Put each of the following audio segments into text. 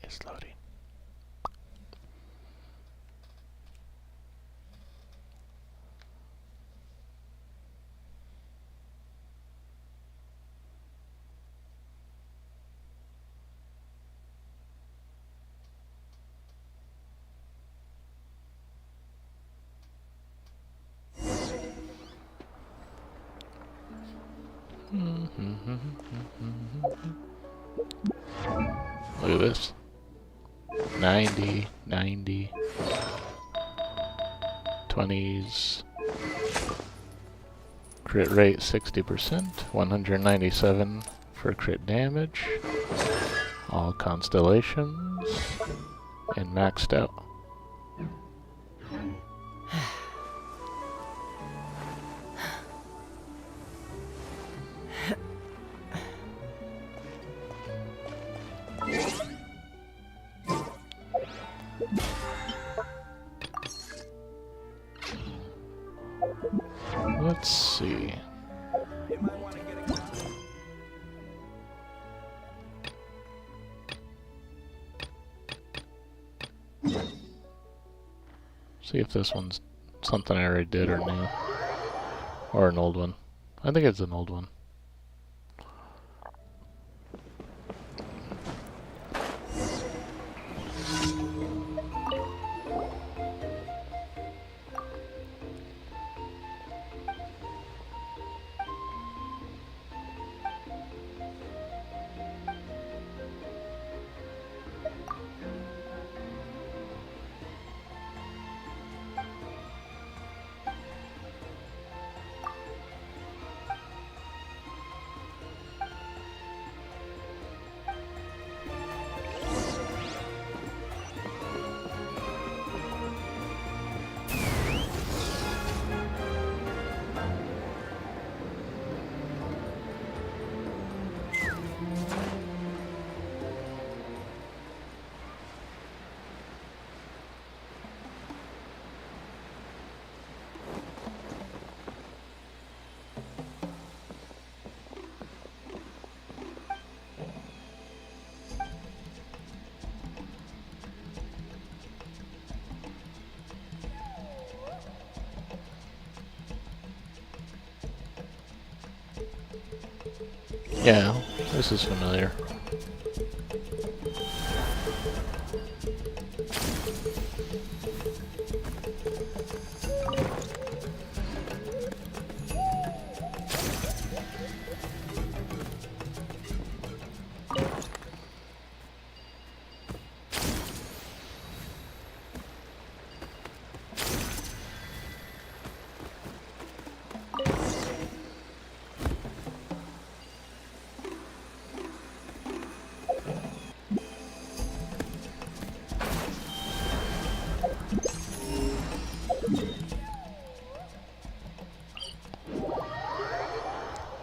It's loading. Look at this. 90, 90, 20s. Crit rate 60%, 197 for crit damage. All constellations. And maxed out. Let's see. See if this one's something I already did or new. Or an old one. I think it's an old one. Yeah, this is familiar.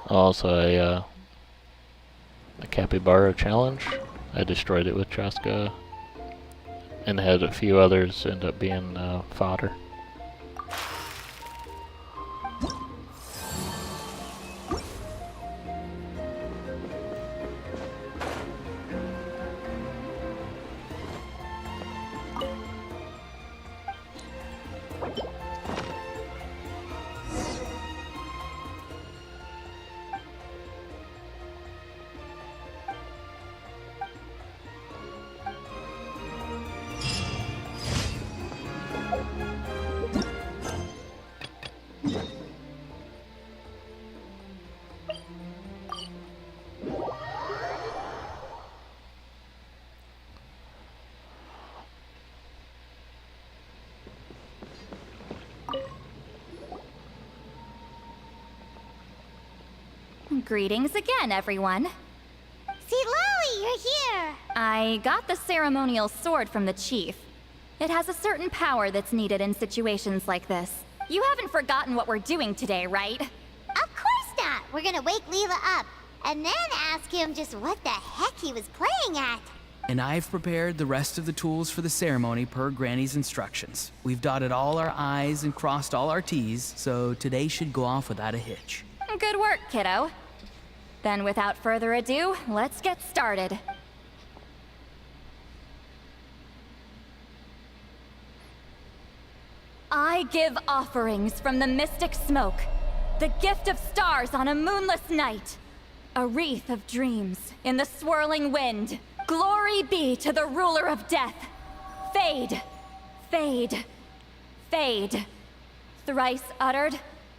Also a capybara challenge. I destroyed it with Chaska and had a few others end up being fodder. Greetings again, everyone. Lily, you're here! I got the ceremonial sword from the chief. It has a certain power that's needed in situations like this. You haven't forgotten what we're doing today, right? Of course not! We're gonna wake Leela up, and then ask him just what the heck he was playing at. And I've prepared the rest of the tools for the ceremony per Granny's instructions. We've dotted all our I's and crossed all our T's, so today should go off without a hitch. Good work, kiddo. Then without further ado, let's get started. I give offerings from the mystic smoke, the gift of stars on a moonless night, a wreath of dreams in the swirling wind. Glory be to the ruler of death. Fade, fade, fade. Thrice uttered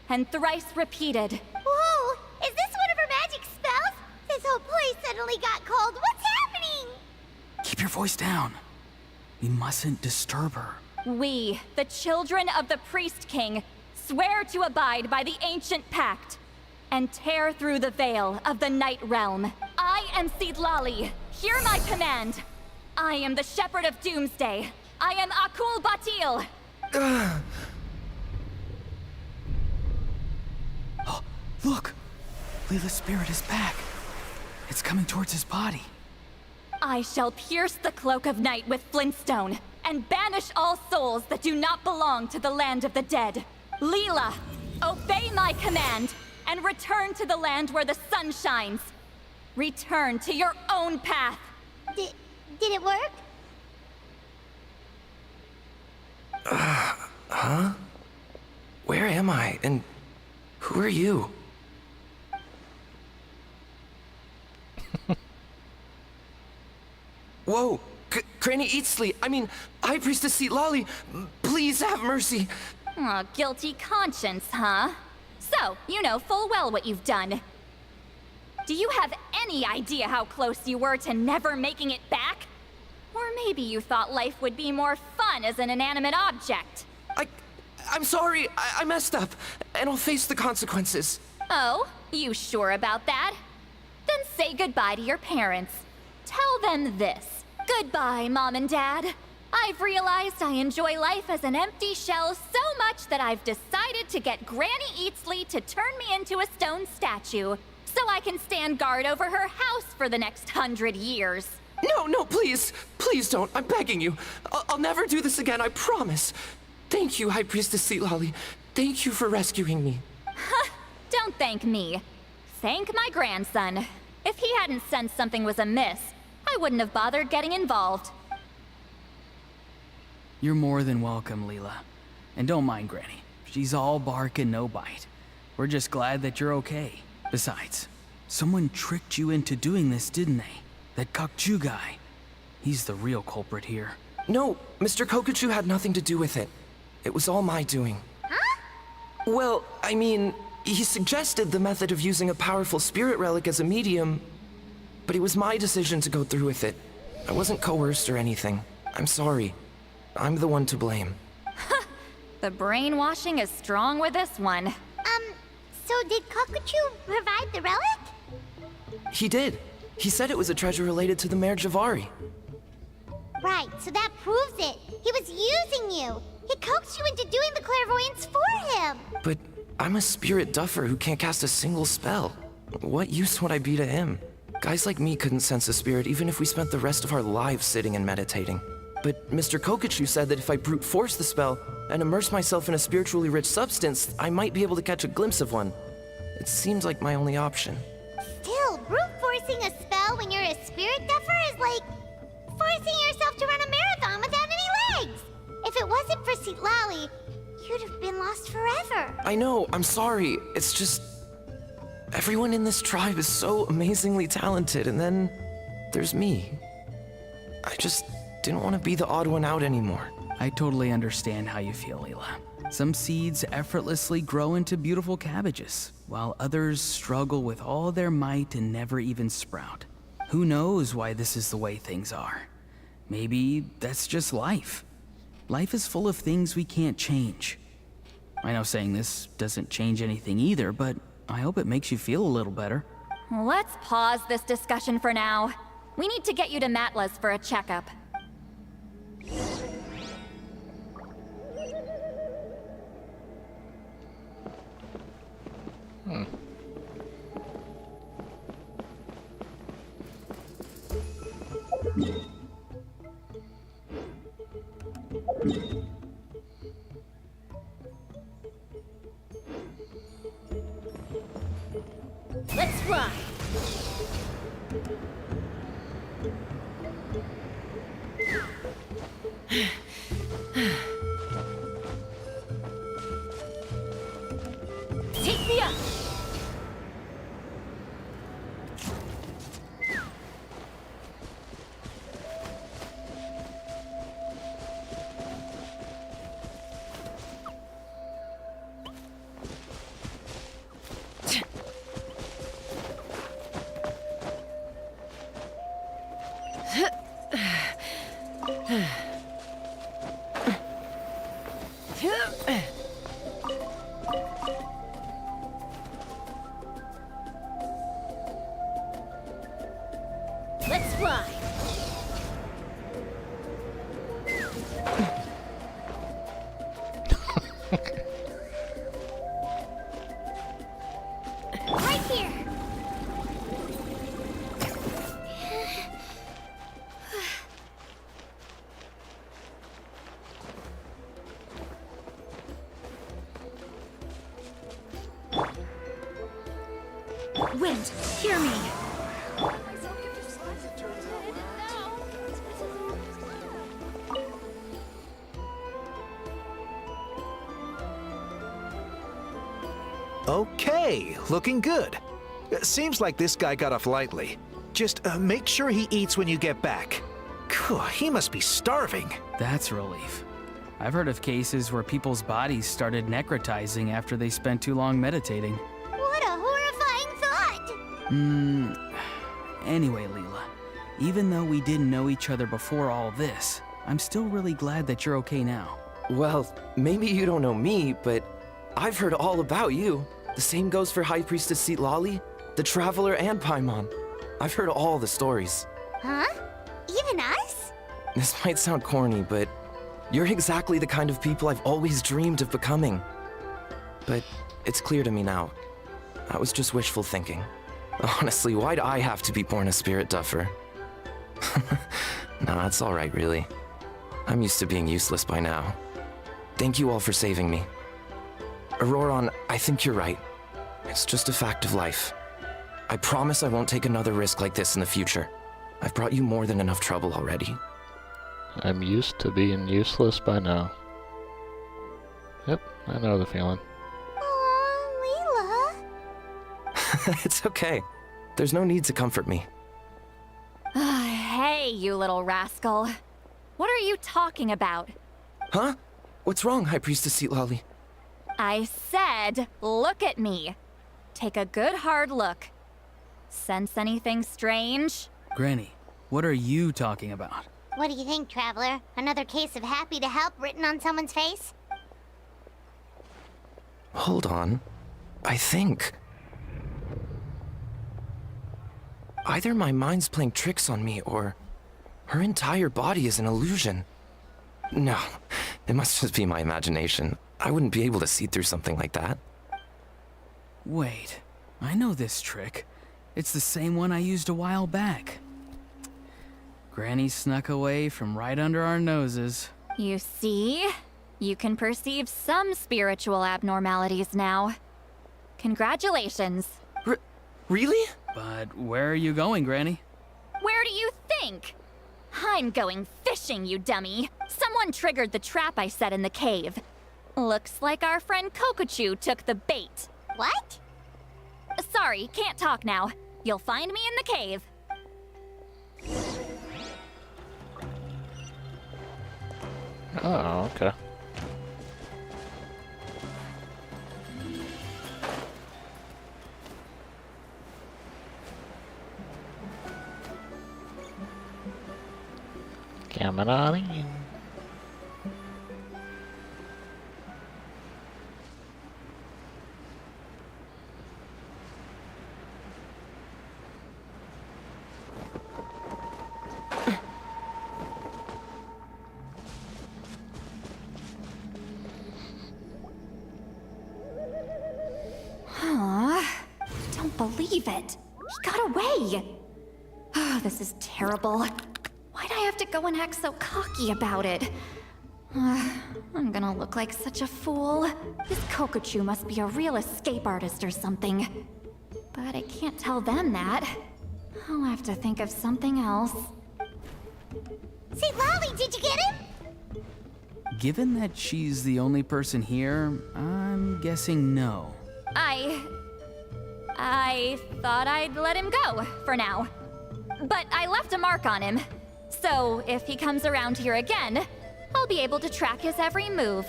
and thrice repeated. Whoa! Is this one of her magic spells? This whole place suddenly got cold. What's happening? Keep your voice down. We mustn't disturb her. We, the children of the Priest King, swear to abide by the ancient pact and tear through the veil of the Night Realm. I am Sidlali. Hear my command. I am the Shepherd of Doomsday. I am Akul Batil. Oh, look! Leela's spirit is back. It's coming towards his body. I shall pierce the cloak of night with flintstone and banish all souls that do not belong to the land of the dead. Leela, obey my command and return to the land where the sun shines. Return to your own path. Did it work? Huh? Where am I? And who are you? Whoa! Granny Eatsley! I mean, High Priestess Seat Lolly! Please have mercy! Aw, guilty conscience, huh? So, you know full well what you've done. Do you have any idea how close you were to never making it back? Or maybe you thought life would be more fun as an inanimate object. I'm sorry, I messed up, and I'll face the consequences. Oh, you sure about that? Then say goodbye to your parents. Tell them this. Goodbye, Mom and Dad. I've realized I enjoy life as an empty shell so much that I've decided to get Granny Eatsley to turn me into a stone statue, so I can stand guard over her house for the next 100 years. No, please! Please don't, I'm begging you. I'll never do this again, I promise. Thank you, High Priestess Seat Lolly. Thank you for rescuing me. Don't thank me. Thank my grandson. If he hadn't sensed something was amiss, I wouldn't have bothered getting involved. You're more than welcome, Leela. And don't mind Granny. She's all bark and no bite. We're just glad that you're okay. Besides, someone tricked you into doing this, didn't they? That Kokchu guy. He's the real culprit here. No, Mr. Kokuchu had nothing to do with it. It was all my doing. Huh? Well, I mean, he suggested the method of using a powerful spirit relic as a medium, but it was my decision to go through with it. I wasn't coerced or anything. I'm sorry. I'm the one to blame. The brainwashing is strong with this one. So did Kokuchu provide the relic? He did. He said it was a treasure related to the Mare Javari. Right, so that proves it. He was using you. He coaxed you into doing the clairvoyance for him. But I'm a spirit duffer who can't cast a single spell. What use would I be to him? Guys like me couldn't sense a spirit even if we spent the rest of our lives sitting and meditating. But Mr. Kokuchu said that if I brute force the spell and immerse myself in a spiritually rich substance, I might be able to catch a glimpse of one. It seems like my only option. Still, brute forcing a spell when you're a spirit duffer is like forcing yourself to run a marathon without any legs. If it wasn't for Seat Lolly, you'd have been lost forever. I know, I'm sorry. It's just... everyone in this tribe is so amazingly talented, and then there's me. I just didn't want to be the odd one out anymore. I totally understand how you feel, Leela. Some seeds effortlessly grow into beautiful cabbages, while others struggle with all their might and never even sprout. Who knows why this is the way things are? Maybe that's just life. Life is full of things we can't change. I know saying this doesn't change anything either, but I hope it makes you feel a little better. Let's pause this discussion for now. We need to get you to Matla's for a checkup. Let's ride. Let's fly. Right here. Wind, hear me. Okay, looking good. Seems like this guy got off lightly. Just make sure he eats when you get back. Phew, he must be starving. That's a relief. I've heard of cases where people's bodies started necrotizing after they spent too long meditating. What a horrifying thought! Anyway, Leela, even though we didn't know each other before all this, I'm still really glad that you're okay now. Well, maybe you don't know me, but I've heard all about you. The same goes for High Priestess Lali, the Traveler, and Paimon. I've heard all the stories. Huh? Even us? This might sound corny, but you're exactly the kind of people I've always dreamed of becoming. But it's clear to me now. That was just wishful thinking. Honestly, why'd I have to be born a spirit duffer? Nah, it's alright, really. I'm used to being useless by now. Thank you all for saving me. Auroron, I think you're right. It's just a fact of life. I promise I won't take another risk like this in the future. I've brought you more than enough trouble already. I'm used to being useless by now. Yep, I know the feeling. Aw, Leela. It's okay. There's no need to comfort me. Hey, you little rascal. What are you talking about? Huh? What's wrong, High Priestess Lali? I said, look at me. Take a good hard look. Sense anything strange? Granny, what are you talking about? What do you think, Traveler? Another case of happy to help written on someone's face? Hold on. I think... either my mind's playing tricks on me, or her entire body is an illusion. No, it must just be my imagination. I wouldn't be able to see through something like that. Wait, I know this trick. It's the same one I used a while back. Granny snuck away from right under our noses. You see? You can perceive some spiritual abnormalities now. Congratulations. Really? But where are you going, Granny? Where do you think? I'm going fishing, you dummy. Someone triggered the trap I set in the cave. Looks like our friend Kokochu took the bait. What? Sorry, can't talk now. You'll find me in the cave. Oh, okay. Coming on in. Don't believe it. He got away. Oh, this is terrible. Why'd I have to go and act so cocky about it? I'm gonna look like such a fool. This Kokochu must be a real escape artist or something. But I can't tell them that. I'll have to think of something else. Say, Lolly, did you get him? Given that she's the only person here, I'm guessing no. I thought I'd let him go for now. But I left a mark on him. So if he comes around here again, I'll be able to track his every move.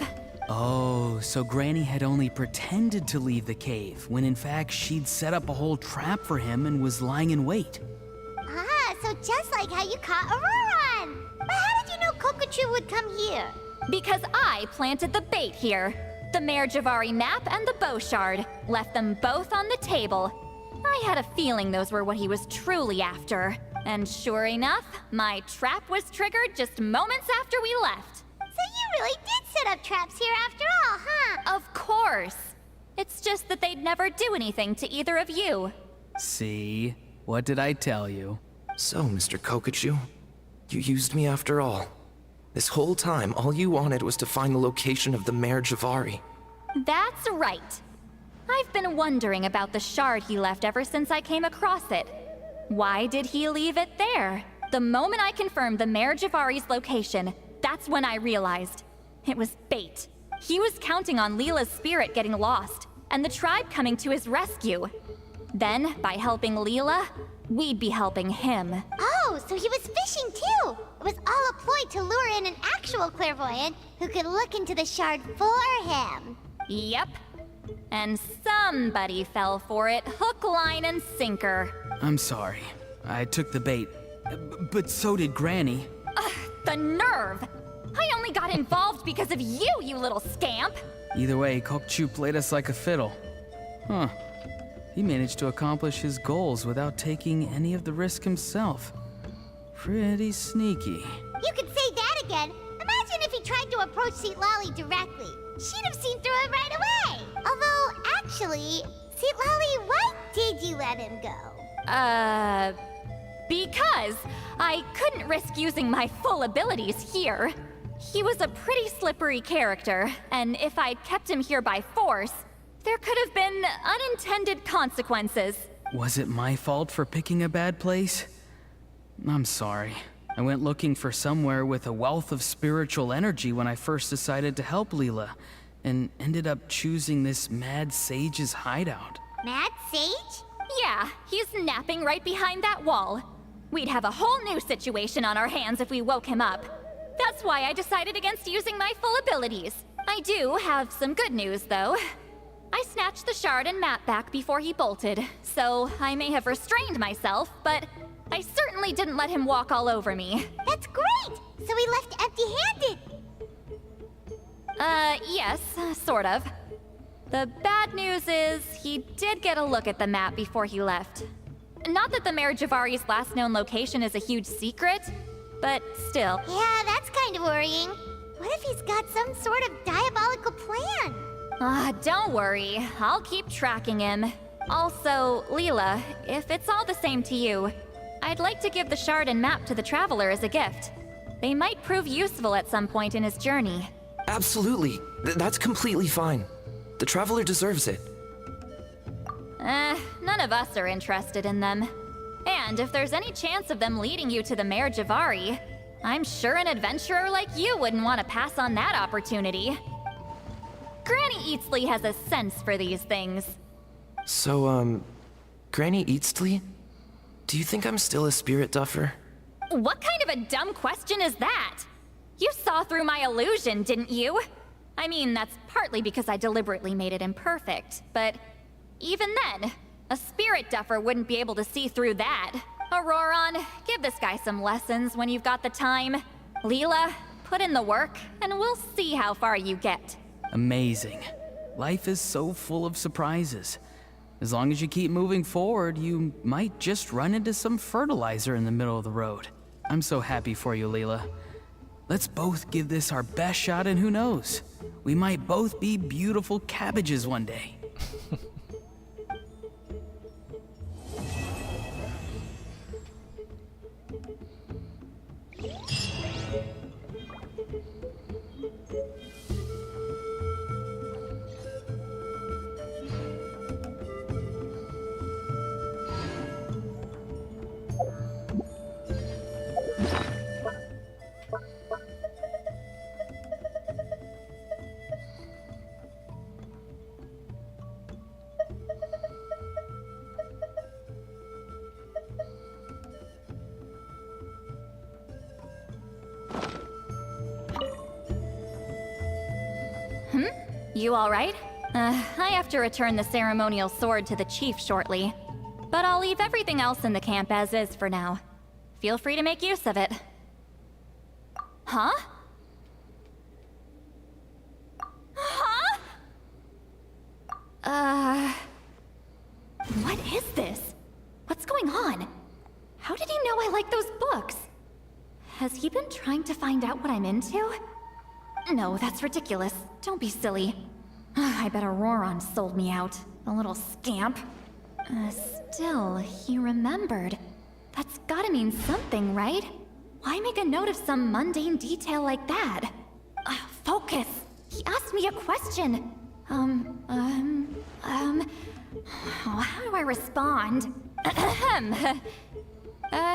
Oh, so Granny had only pretended to leave the cave, when in fact she'd set up a whole trap for him and was lying in wait. Ah, so just like how you caught Auroron. But how did you know Kokochu would come here? Because I planted the bait here. The Mayor Javari map and the bow shard. Left them both on the table. I had a feeling those were what he was truly after. And sure enough, my trap was triggered just moments after we left. So you really did set up traps here after all, huh? Of course. It's just that they'd never do anything to either of you. See? What did I tell you? So, Mr. Kokochu, you used me after all. This whole time, all you wanted was to find the location of the Mayor Javari. That's right. I've been wondering about the shard he left ever since I came across it. Why did he leave it there? The moment I confirmed the Mayor Javari's location, that's when I realized. It was bait. He was counting on Leela's spirit getting lost, and the tribe coming to his rescue. Then, by helping Leela, we'd be helping him. Oh, so he was fishing too! It was all a ploy to lure in an actual clairvoyant who could look into the shard for him. Yep. And somebody fell for it, hook, line, and sinker. I'm sorry. I took the bait. But so did Granny. The nerve! I only got involved because of you, you little scamp! Either way, Kokchu played us like a fiddle. Huh. He managed to accomplish his goals without taking any of the risk himself. Pretty sneaky. You could say that again. Imagine if he tried to approach Seatlali directly. She'd have seen through it right away. Although, actually, Seatlali, why did you let him go? Because I couldn't risk using my full abilities here. He was a pretty slippery character, and if I'd kept him here by force, there could have been unintended consequences. Was it my fault for picking a bad place? I'm sorry. I went looking for somewhere with a wealth of spiritual energy when I first decided to help Leela, and ended up choosing this mad sage's hideout. Mad Sage? Yeah, he's napping right behind that wall. We'd have a whole new situation on our hands if we woke him up. That's why I decided against using my full abilities. I do have some good news, though. I snatched the shard and map back before he bolted, so I may have restrained myself, but I certainly didn't let him walk all over me. That's great! So he left empty-handed. Yes, sort of. The bad news is, he did get a look at the map before he left. Not that the Mayor Javari's last known location is a huge secret, but still. Yeah, that's kind of worrying. What if he's got some sort of diabolical plan? Don't worry. I'll keep tracking him. Also, Leela, if it's all the same to you, I'd like to give the shard and map to the Traveler as a gift. They might prove useful at some point in his journey. Absolutely. That's completely fine. The Traveler deserves it. None of us are interested in them. And if there's any chance of them leading you to the Mayor Javari, I'm sure an adventurer like you wouldn't want to pass on that opportunity. Granny Eatsley has a sense for these things. So, Granny Eatsley? Do you think I'm still a spirit duffer? What kind of a dumb question is that? You saw through my illusion, didn't you? I mean, that's partly because I deliberately made it imperfect, but even then, a spirit duffer wouldn't be able to see through that. Auroron, give this guy some lessons when you've got the time. Leela, put in the work, and we'll see how far you get. Amazing. Life is so full of surprises. As long as you keep moving forward, you might just run into some fertilizer in the middle of the road. I'm so happy for you, Leela. Let's both give this our best shot, and who knows? We might both be beautiful cabbages one day. You all right? I have to return the ceremonial sword to the chief shortly. But I'll leave everything else in the camp as is for now. Feel free to make use of it. Huh? Huh? What is this? What's going on? How did he know I like those books? Has he been trying to find out what I'm into? No, that's ridiculous. Don't be silly. I bet Auroron sold me out. A little scamp. Still, he remembered. That's gotta mean something, right? Why make a note of some mundane detail like that? Focus! He asked me a question. How do I respond?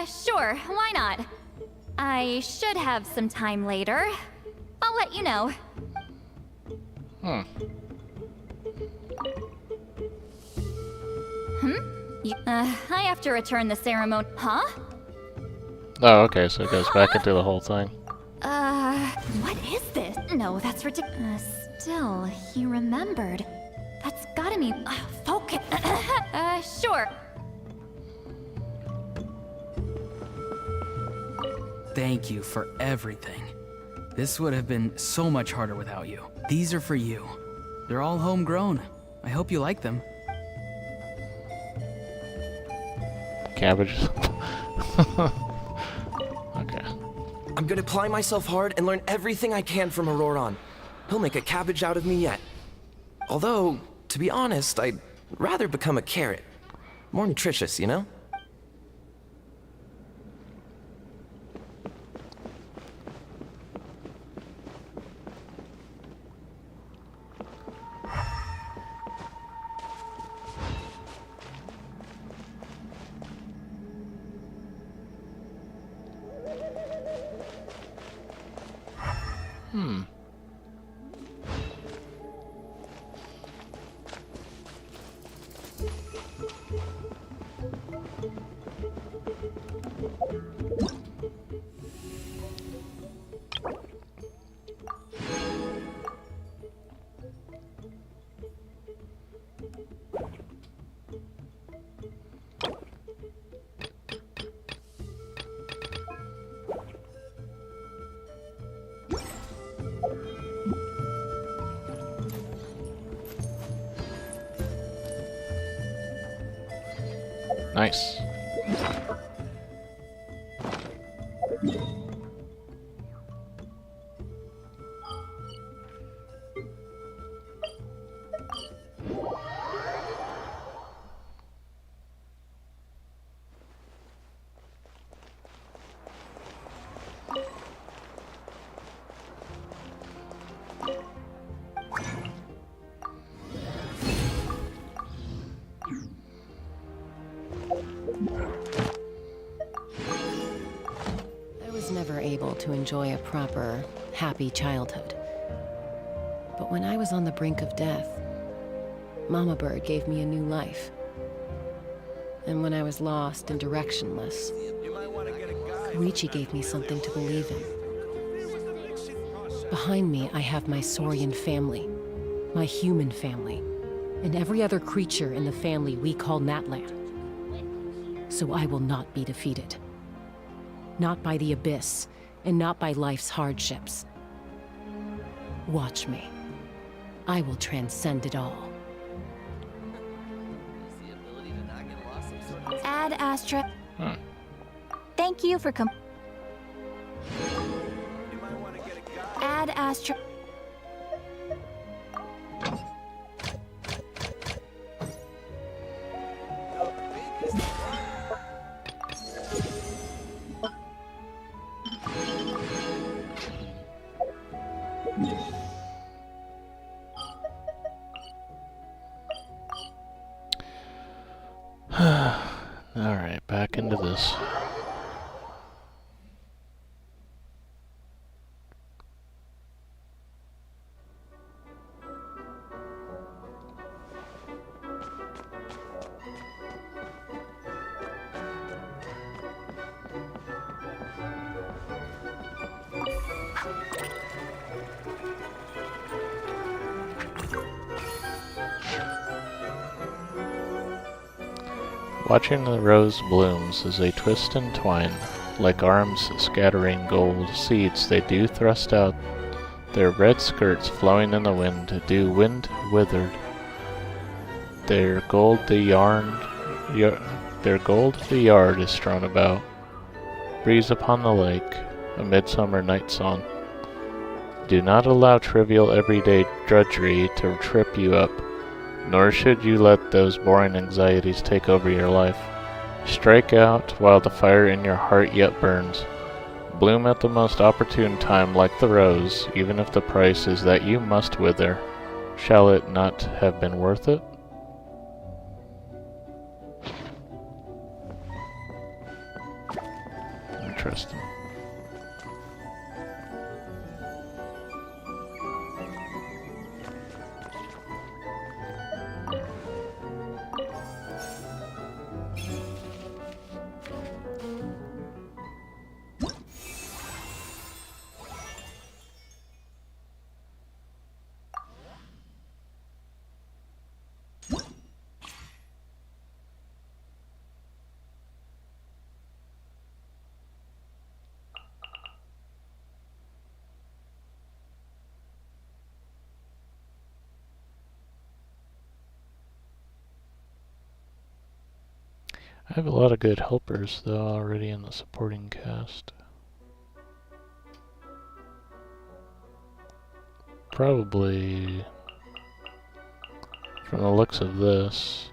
Sure, why not? I should have some time later. I'll let you know. I have to return the ceremony. Huh? Oh, okay, so it goes back into the whole thing. What is this? No, that's ridiculous. Still, he remembered. That's gotta mean. Focus. Sure. Thank you for everything. This would have been so much harder without you. These are for you. They're all homegrown. I hope you like them. Cabbages. Okay. I'm gonna apply myself hard and learn everything I can from Auroron. He'll make a cabbage out of me yet. Although, to be honest, I'd rather become a carrot. More nutritious, you know? Nice. I was never able to enjoy a proper, happy childhood. But when I was on the brink of death, Mama Bird gave me a new life. And when I was lost and directionless, Koichi gave me something to believe in. Behind me, I have my Saurian family, my human family, and every other creature in the family we call Natlan. So I will not be defeated. Not by the abyss, and not by life's hardships. Watch me. I will transcend it all. Ad Astra. Hmm. Thank you for Ad Astra. Alright, back into this. Watching the rose blooms as they twist and twine, like arms scattering gold seeds, they do thrust out, their red skirts flowing in the wind, do wind withered. Their gold the yard is strewn about, breeze upon the lake, a midsummer night song. Do not allow trivial everyday drudgery to trip you up, nor should you let those boring anxieties take over your life. Strike out while the fire in your heart yet burns. Bloom at the most opportune time like the rose, even if the price is that you must wither. Shall it not have been worth it? Interesting. I have a lot of good helpers, though, already in the supporting cast. Probably, from the looks of this,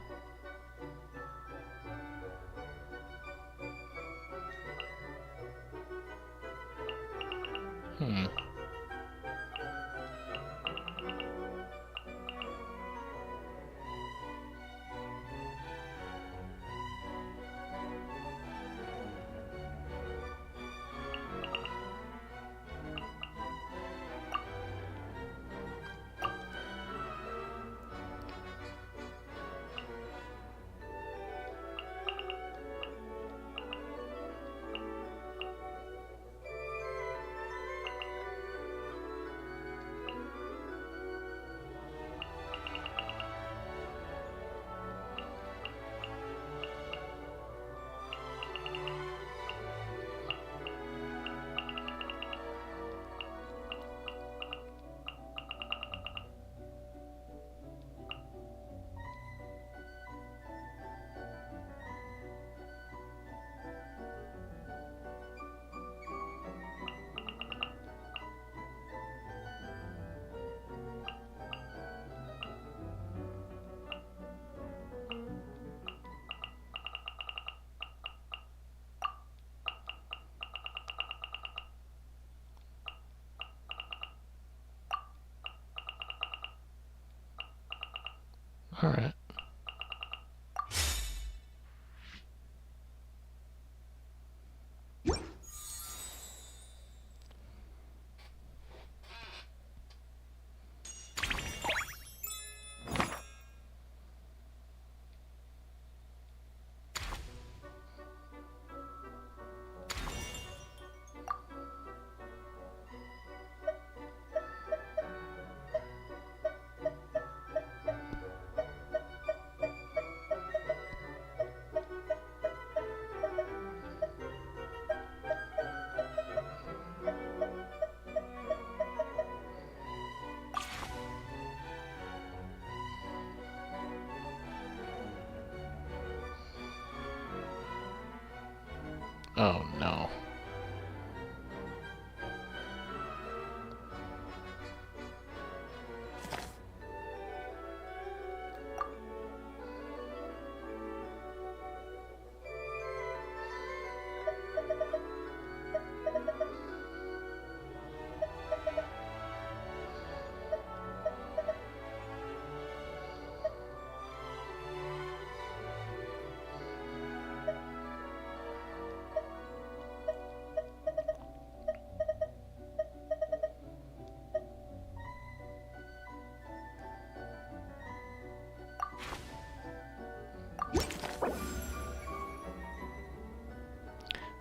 alright. Oh no.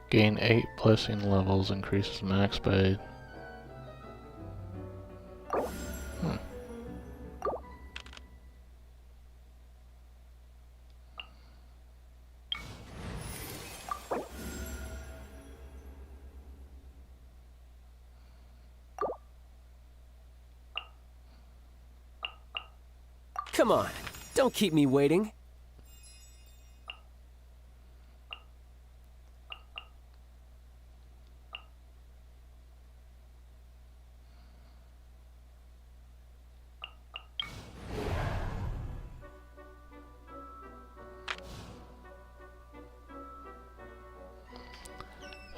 Gain 8 blessing levels, increases max by... Come on, don't keep me waiting.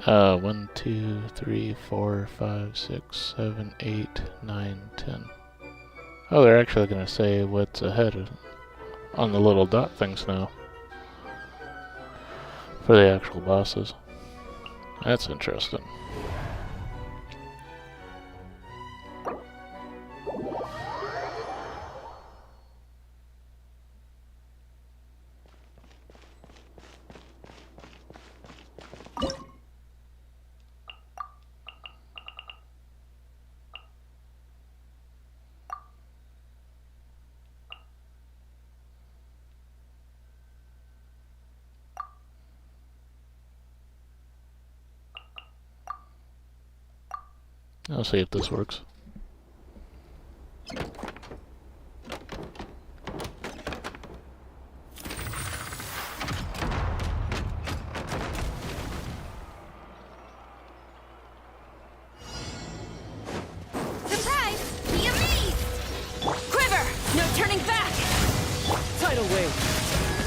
One, two, three, 4, 5, 6, 7, 8, 9, 10. Oh, they're actually gonna say what's ahead on the little dot things now. For the actual bosses. That's interesting. I'll see if this works. Surprise! Be amazed! Quiver! No turning back! Tidal wave.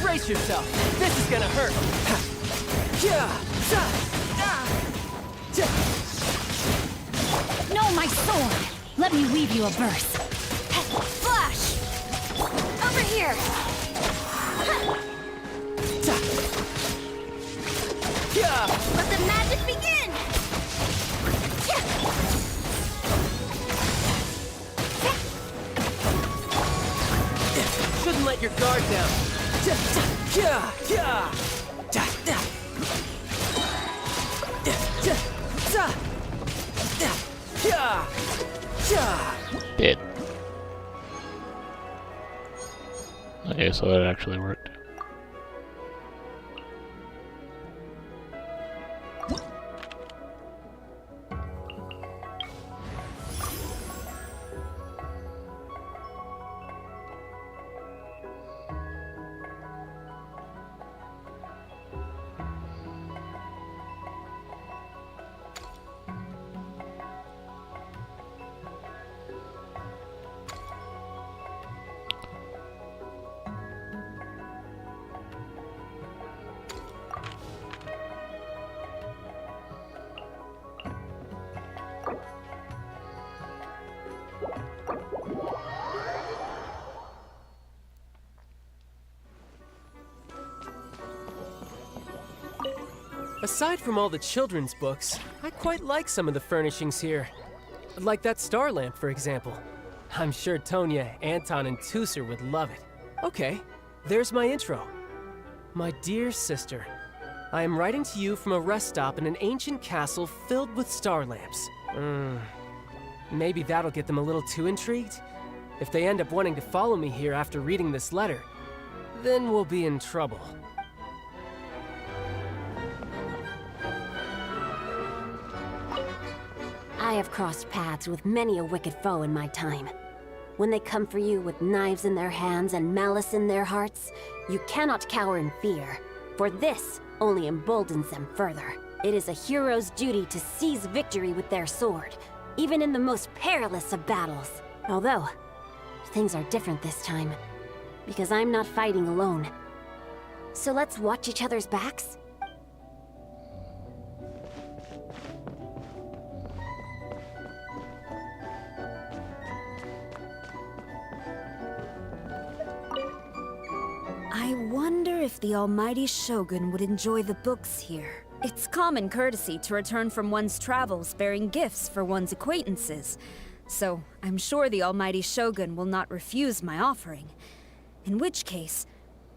Brace yourself. This is gonna hurt. No, my sword! Let me weave you a verse. Flash! Over here! Let the magic begin! Shouldn't let your guard down. Dead. Okay, so that actually worked. Aside from all the children's books, I quite like some of the furnishings here. Like that star lamp, for example. I'm sure Tonya, Anton, and Tusser would love it. Okay, there's my intro. My dear sister, I am writing to you from a rest stop in an ancient castle filled with star lamps. Maybe that'll get them a little too intrigued. If they end up wanting to follow me here after reading this letter, then we'll be in trouble. I have crossed paths with many a wicked foe in my time. When they come for you with knives in their hands and malice in their hearts, you cannot cower in fear, for this only emboldens them further. It is a hero's duty to seize victory with their sword, even in the most perilous of battles. Although, things are different this time, because I'm not fighting alone. So let's watch each other's backs? I wonder if the almighty Shogun would enjoy the books here. It's common courtesy to return from one's travels bearing gifts for one's acquaintances, so I'm sure the almighty Shogun will not refuse my offering. In which case,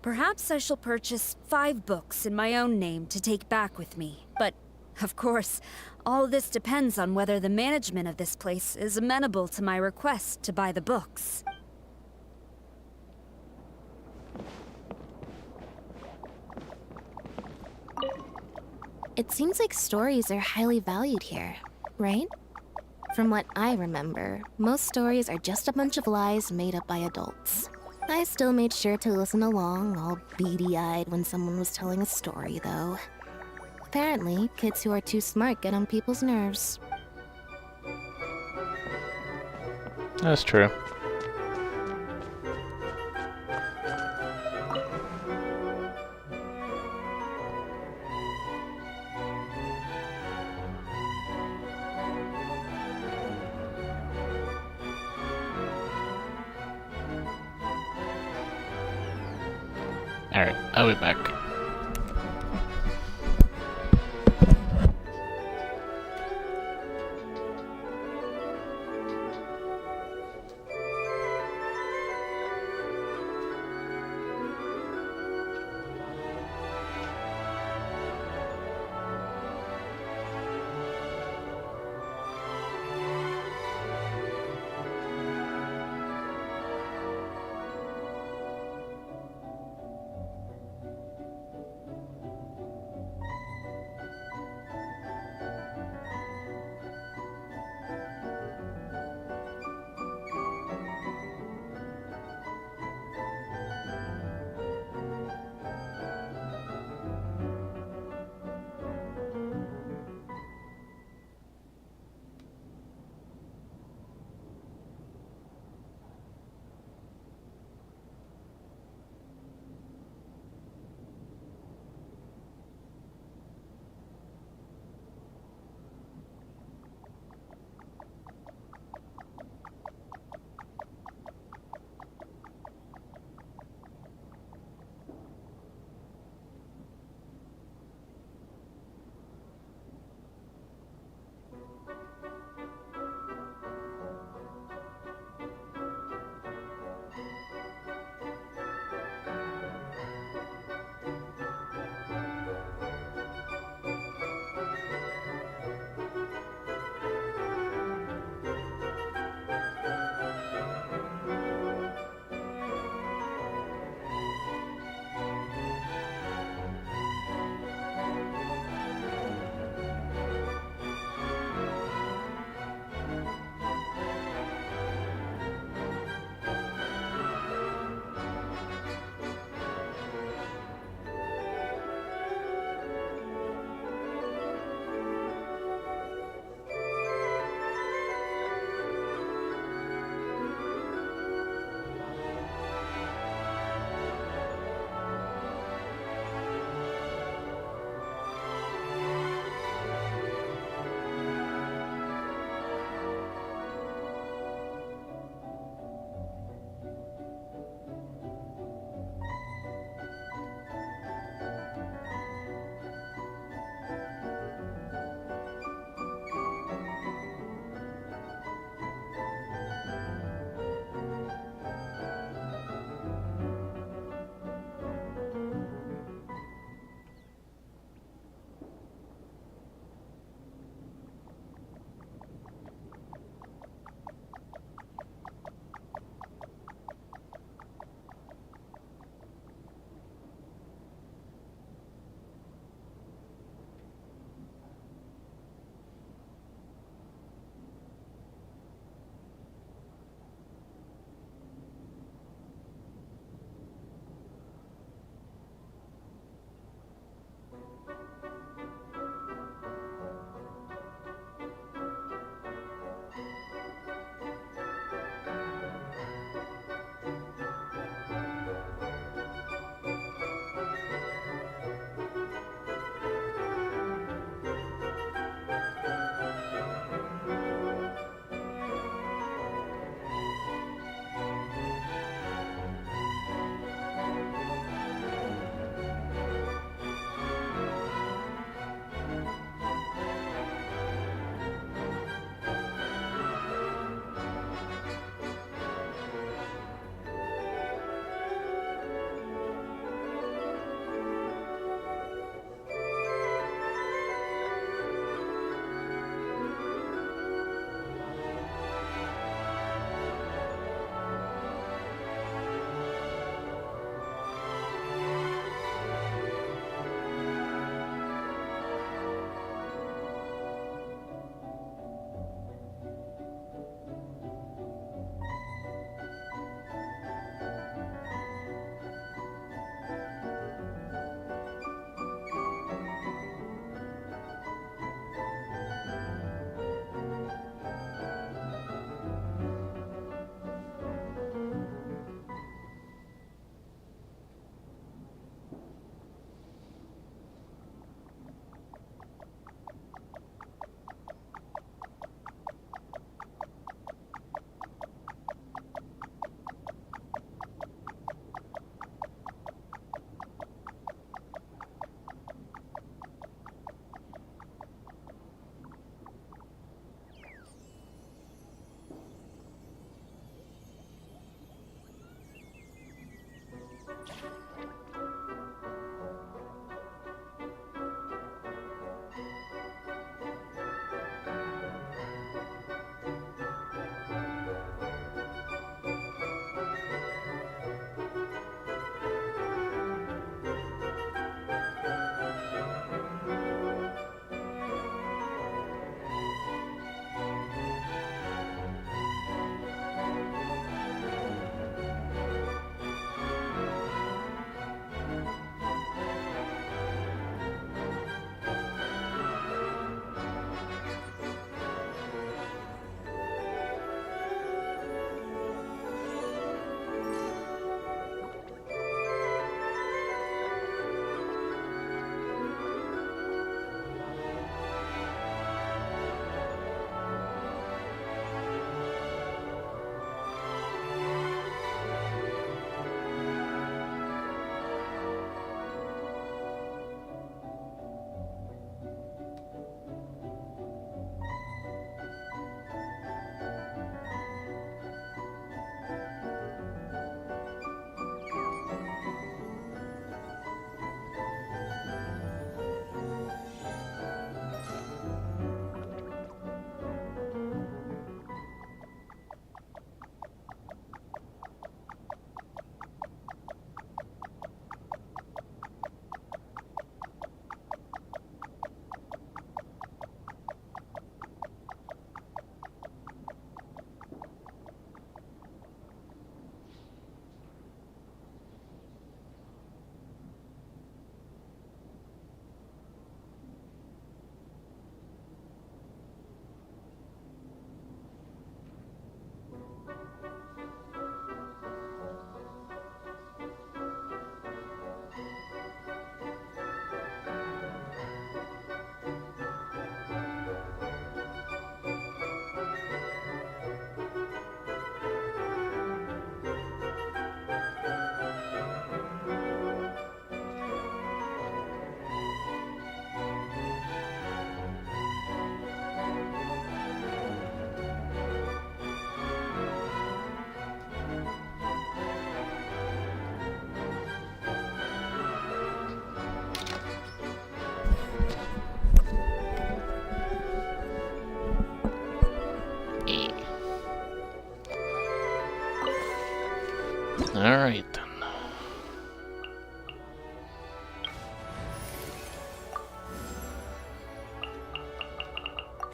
perhaps I shall purchase 5 books in my own name to take back with me. But, of course, all this depends on whether the management of this place is amenable to my request to buy the books. It seems like stories are highly valued here, right? From what I remember, most stories are just a bunch of lies made up by adults. I still made sure to listen along, all beady-eyed when someone was telling a story, though. Apparently, kids who are too smart get on people's nerves. That's true. Alright, I'll be back.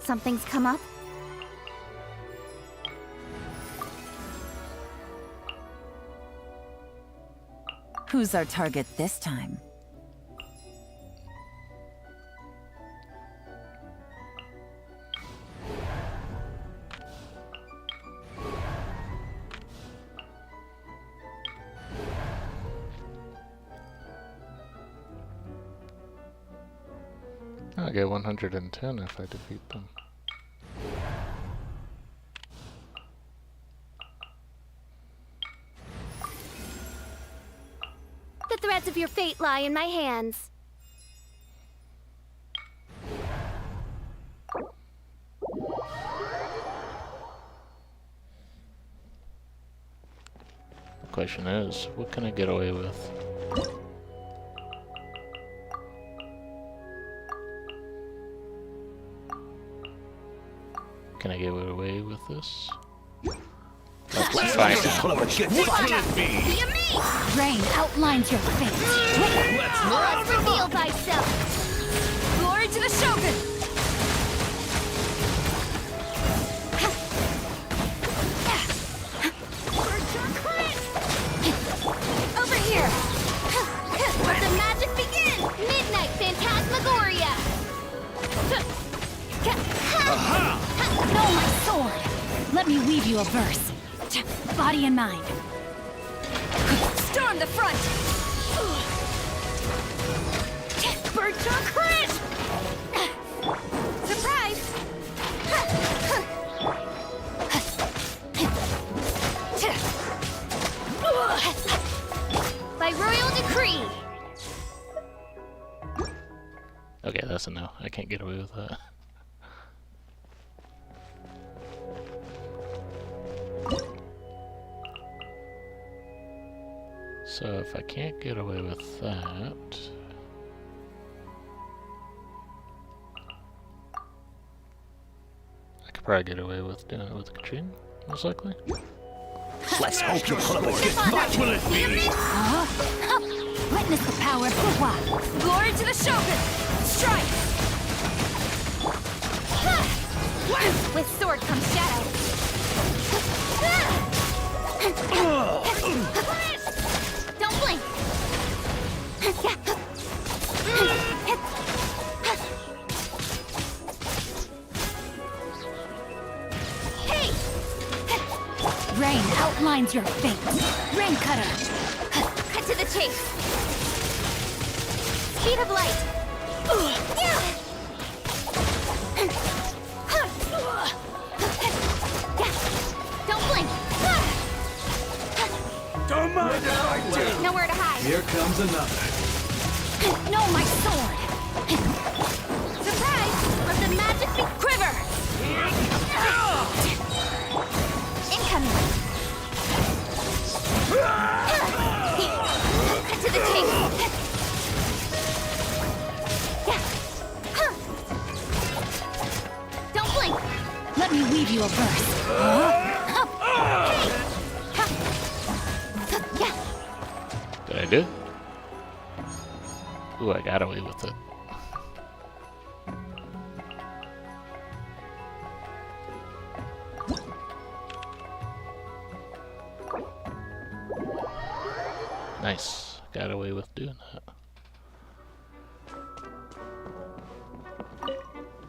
Something's come up? Who's our target this time? I'll get 110 if I defeat them. The threads of your fate lie in my hands. The question is, what can I get away with? Can I get away with this? Let's find out. Rain outlines your fate. Let's reveal thyself. Glory to the Shogun! Over here. Let the magic begin. Midnight Phantasmagoria. No, my sword! Let me weave you a verse. Body and mind. Storm the front! Bird-Jaw crit! Surprise! By royal decree. Okay, that's a no. I can't get away with that. So if I can't get away with that, I could probably get away with doing it with Katrine, most likely. Let's hope you pull up a good fight. Will it be? Witness the power of Fuhua! Glory to the Shogun! Strike! With sword comes shadow. Don't blink. Hey! Rain outlines your fate. Rain cutter. Cut to the chase. Speed of light. Don't blink. Don't mind if I do. Nowhere to hide. Here comes another. No, my sword! Surprise! Let the magic be quiver. Incoming. Cut to the chase. Don't blink. Let me weave you a verse. Did I do it? Ooh, I got away with it. Nice. Got away with doing that.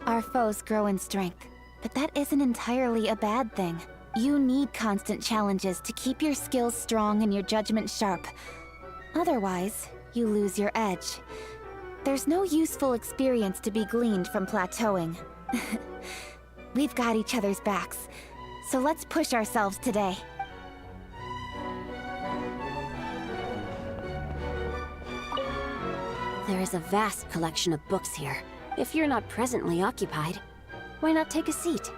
Our foes grow in strength, but that isn't entirely a bad thing. You need constant challenges to keep your skills strong and your judgment sharp. Otherwise, you lose your edge. There's no useful experience to be gleaned from plateauing. We've got each other's backs, so let's push ourselves today. There is a vast collection of books here. If you're not presently occupied, why not take a seat?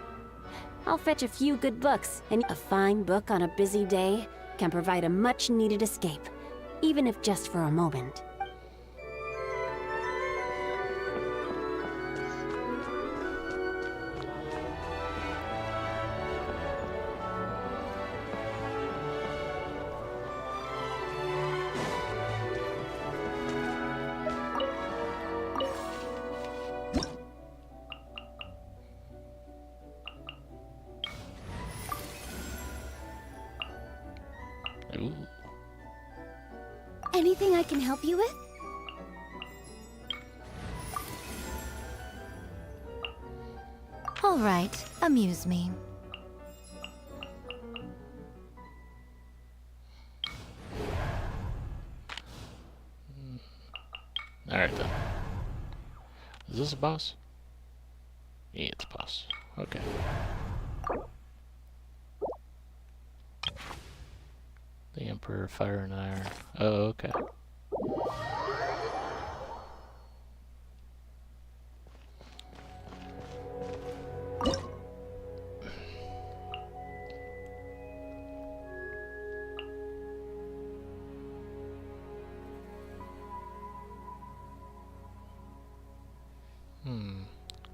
I'll fetch a few good books, and a fine book on a busy day can provide a much-needed escape, even if just for a moment. Ooh. Anything I can help you with? All right, amuse me. Alright then. Is this a boss? Yeah, it's a boss. Okay. The Emperor Fire and Iron. Oh, okay.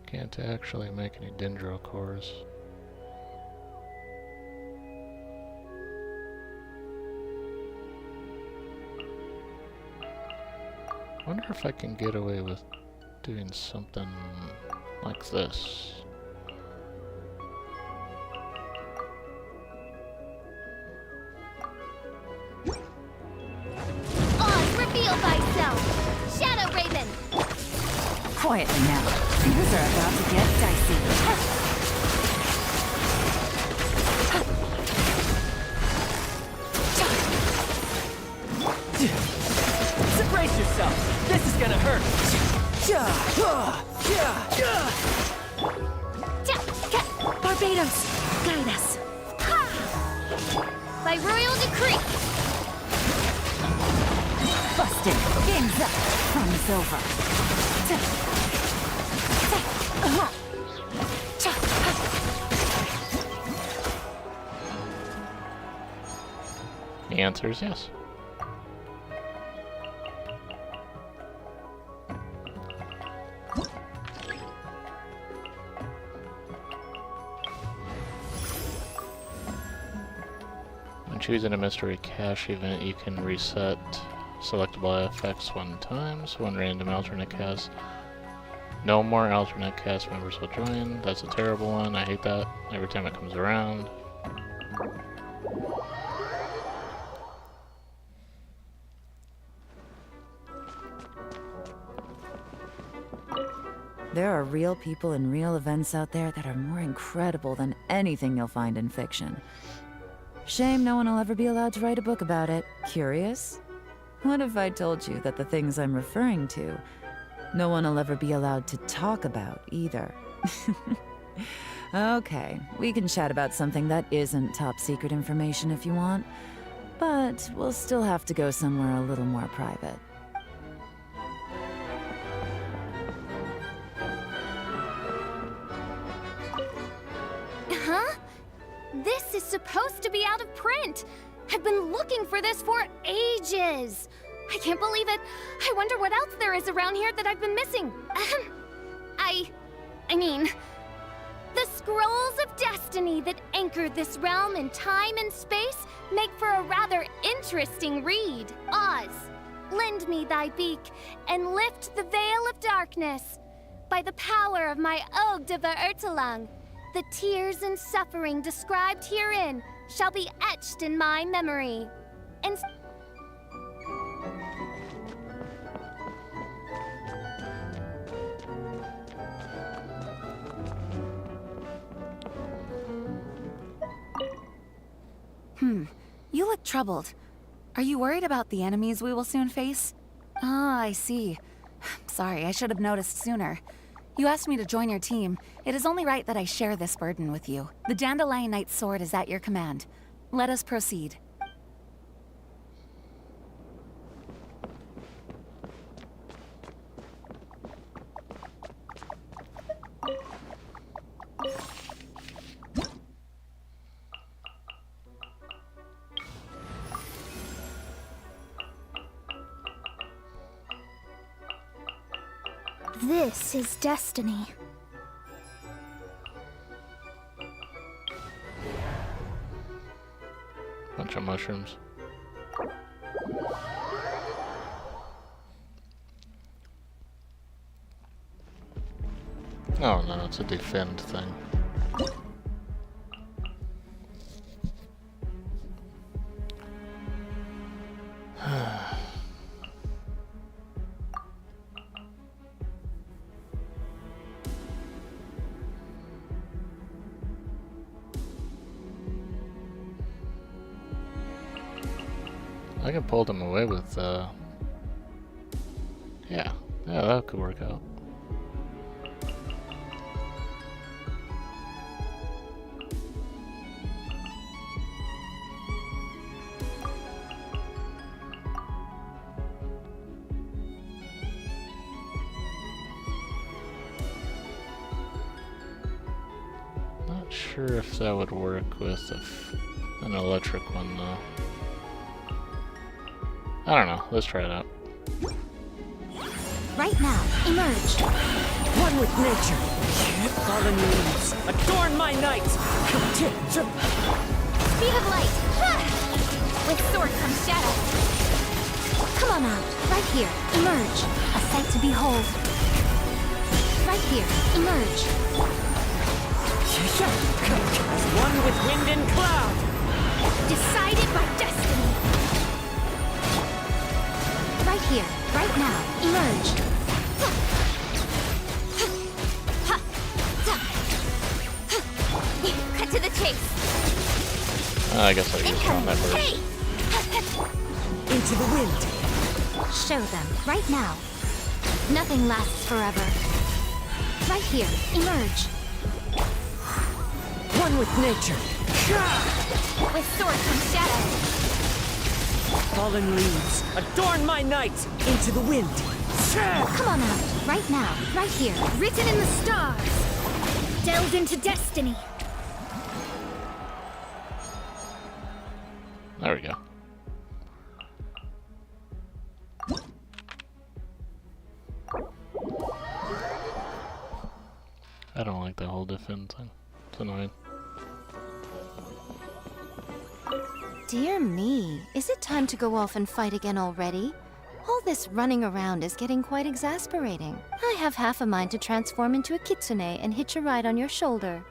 Can't actually make any dendro cores. Wonder if I can get away with doing something like this. Oz, reveal thyself! Shadow Raven! Quietly now. Things are about to get dicey. So brace yourself. This is gonna hurt. Barbados, guide us. By royal decree! Busted. Game's up. Fun's over. The answer is yes. When choosing a mystery cache event, you can reset selectable effects one time, so one random alternate cast. No more alternate cast members will join. That's a terrible one. I hate that every time it comes around. There are real people and real events out there that are more incredible than anything you'll find in fiction. Shame no one will ever be allowed to write a book about it. Curious? What if I told you that the things I'm referring to, no one will ever be allowed to talk about either? Okay, we can chat about something that isn't top secret information if you want, but we'll still have to go somewhere a little more private. Huh? This is supposed to be out of print! I've been looking for this for ages! I can't believe it! I wonder what else there is around here that I've been missing. I mean... The scrolls of destiny that anchor this realm in time and space make for a rather interesting read. Oz, lend me thy beak and lift the veil of darkness. By the power of my Ode de Verurtelang, the tears and suffering described herein shall be etched in my memory. And You look troubled. Are you worried about the enemies we will soon face? Ah, I see. Sorry, I should have noticed sooner. You asked me to join your team. It is only right that I share this burden with you. The Dandelion Knight's sword is at your command. Let us proceed. this is destiny. Bunch of mushrooms. Oh no, it's a defend thing. I can pull them away with, yeah, that could work out. Not sure if that would work with an electric one, though. I don't know. Let's try it out. Right now, emerge. One with nature. Fallen leaves. Adorn my night. Speed of light. With sword comes shadow. Come on out. Right here, emerge. A sight to behold. Right here, emerge. As one with wind and cloud. Decided by destiny. Right here, right now, emerge. Cut to the chase. I guess I'll use it on that burst. Into the wind. Show them, right now. Nothing lasts forever. Right here, emerge. One with nature. With sword comes shadow. Fallen leaves. Adorn my night. Into the wind. Come on out, right now, right here. Written in the stars. Delved into destiny. There we go. I don't like the whole defense thing. It's annoying. Dear me, is it time to go off and fight again already? All this running around is getting quite exasperating. I have half a mind to transform into a kitsune and hitch a ride on your shoulder.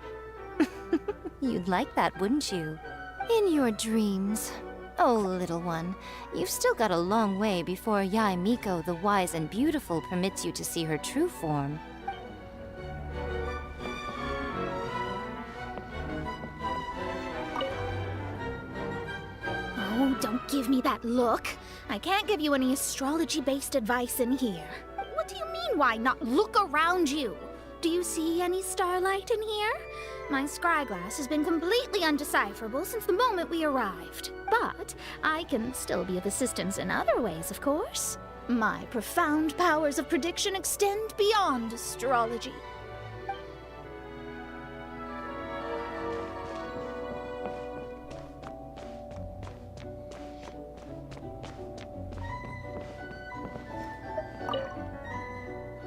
You'd like that, wouldn't you? In your dreams. Oh, little one, you've still got a long way before Yae Miko the Wise and Beautiful permits you to see her true form. Oh, don't give me that look. I can't give you any astrology-based advice in here. What do you mean, why not look around you? Do you see any starlight in here? My scryglass has been completely undecipherable since the moment we arrived. But I can still be of assistance in other ways, of course. My profound powers of prediction extend beyond astrology.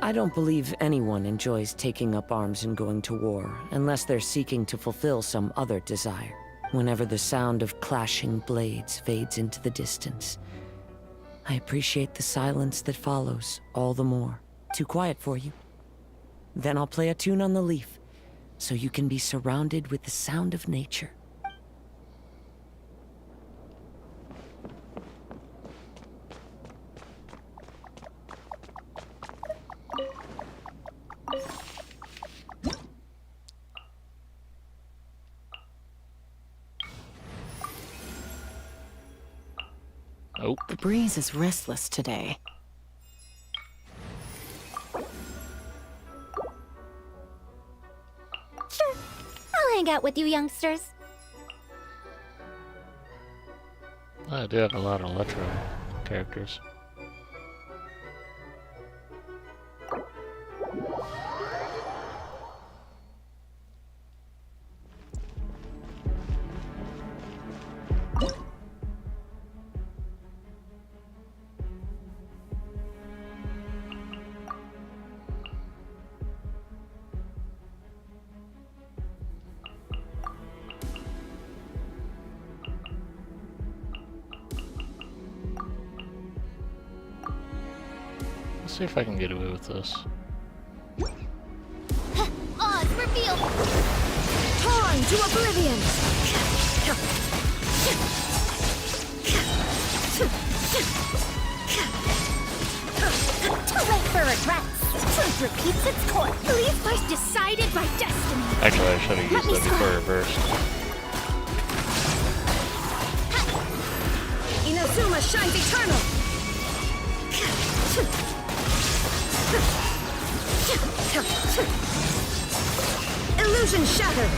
I don't believe anyone enjoys taking up arms and going to war, unless they're seeking to fulfill some other desire. Whenever the sound of clashing blades fades into the distance, I appreciate the silence that follows all the more. Too quiet for you? Then I'll play a tune on the leaf, so you can be surrounded with the sound of nature. Oh. The breeze is restless today. Sure, I'll hang out with you youngsters. I do have a lot of electro characters. Let's see if I can get away with this. Oz revealed! Time to oblivion! Too late for regrets! Truth repeats its course. Belief lies decided by destiny. Actually, I should have used that before it burst. Inazuma shines eternal! Illusion shattered!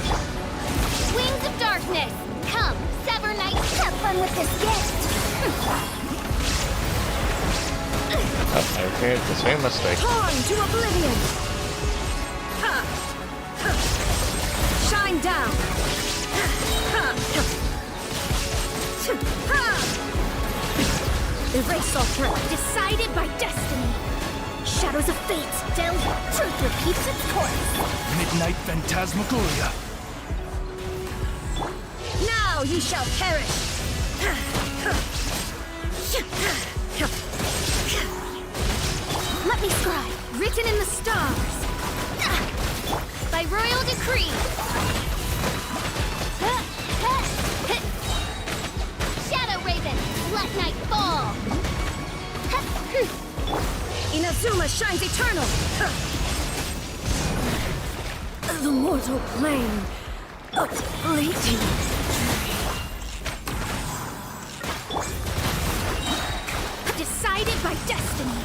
Wings of darkness! Come, sever night! Have fun with this gift! Oh, I repeated the same mistake. Torn to oblivion! Ha! Ha! Shine down! Ha! Ha! Erase all threat, decided by destiny! Shadows of fate, still, truth repeats its course! Midnight Phantasmagoria! Now you shall perish! Let me scribe, written in the stars! By royal decree! Shadow Raven, let night fall! Inazuma shines eternal! The mortal plane of fleeting. Decided by destiny.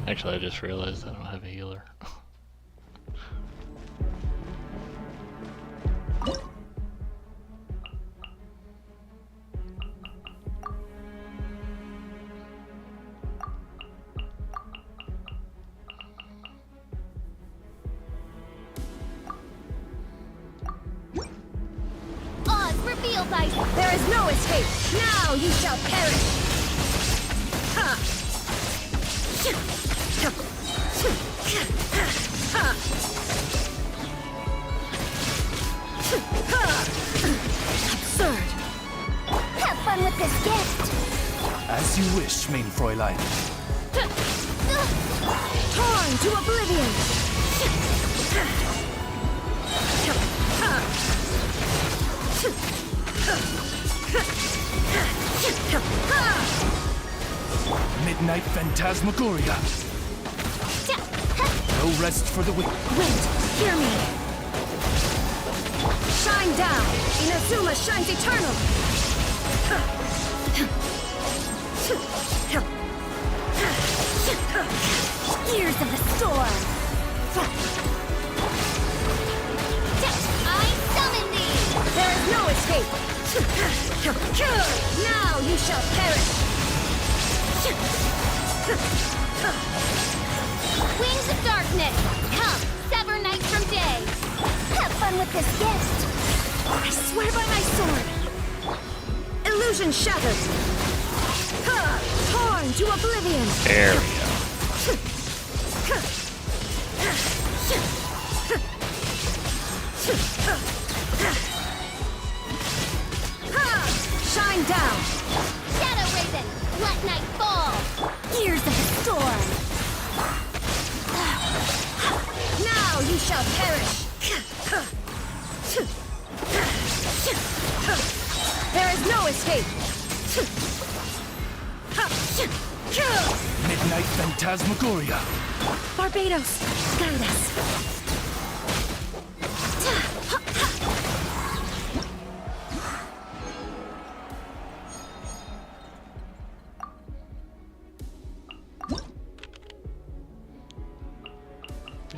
Actually, I just realized I don't have a healer. Oz, reveal thy... There is no escape. Now you shall perish. Ha! Absurd. Have fun with this gift! As you wish, main Fräulein. Torn to oblivion. Midnight Phantasmagoria! No rest for the wicked. Wind, hear me. Shine down. Inazuma shines eternal. Years of the storm. I summon thee! There is no escape. Now you shall perish. Wings of darkness! Come, sever night from day! Have fun with this gift! I swear by my sword. Illusion shattered. Torn to oblivion. There we go. Shine down. Shadow Raven, let night fall! Years of the storm. Now you shall perish. There is no escape. Midnight Phantasmagoria! Barbados, guide us.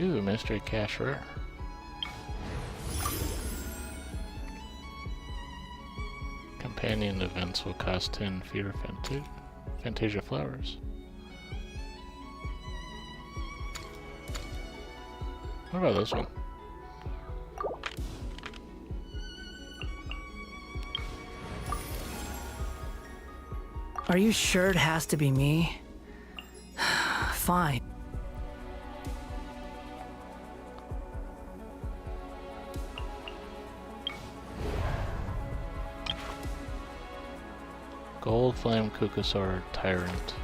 Ooh, mystery cache rare. Companion events will cost 10 fewer Fantasia flowers. What about this one? Are you sure it has to be me? Fine. Gold Flame Kukusaur Tyrant.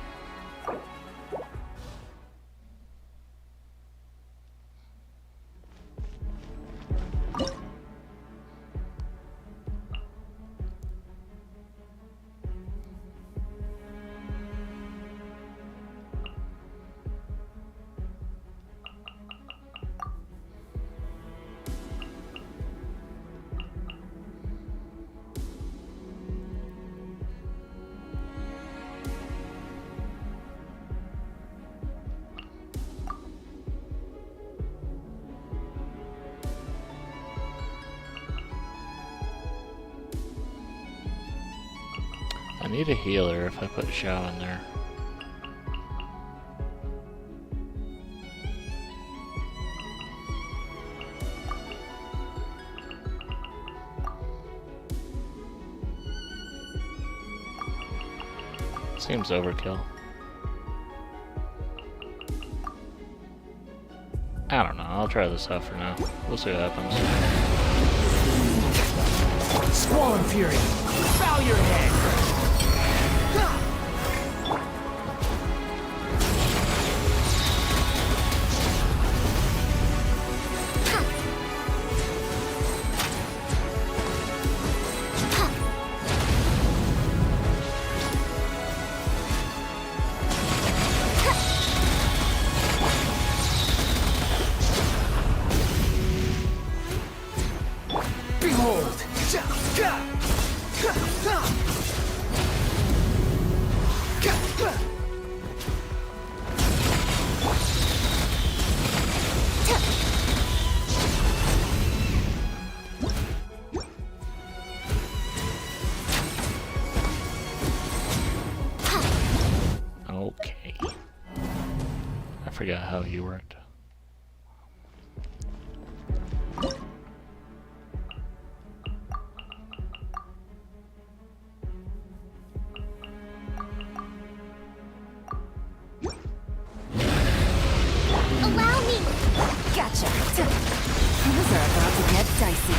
I need a healer if I put Xiao in there. Seems overkill. I don't know, I'll try this out for now. We'll see what happens. Squall and Fury, bow your head! Okay. I forgot how he worked. Allow me! Gotcha. Things are about to get dicey.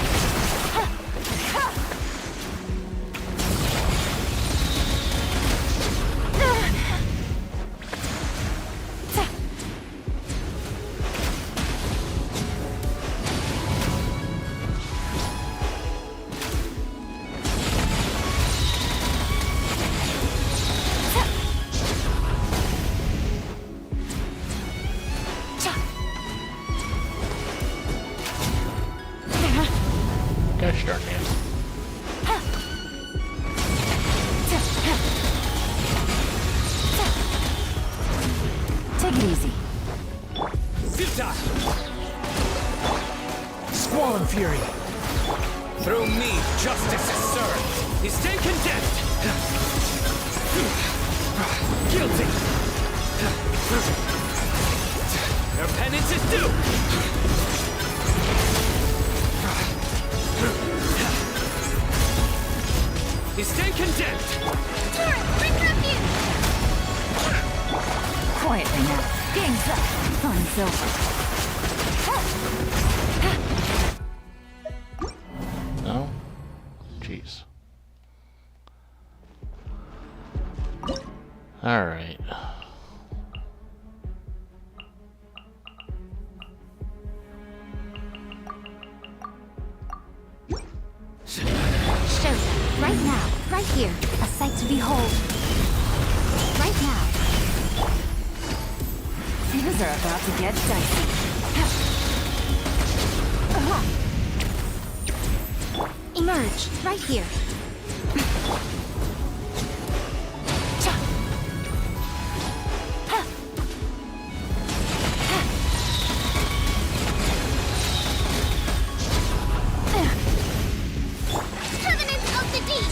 Gosh darn it. Take it easy. Zita! Squall and Fury. Through me, justice is served. You stay condemned. Guilty. Their penance is due. You stay condemned. Torrent, bring refuge! Quietly now. Game's up. Fun's over. No? Jeez. Alright. Show them, right now, right here, a sight to behold. Right now. Things are about to get dicey. Emerge, right here. Covenant of the Deep!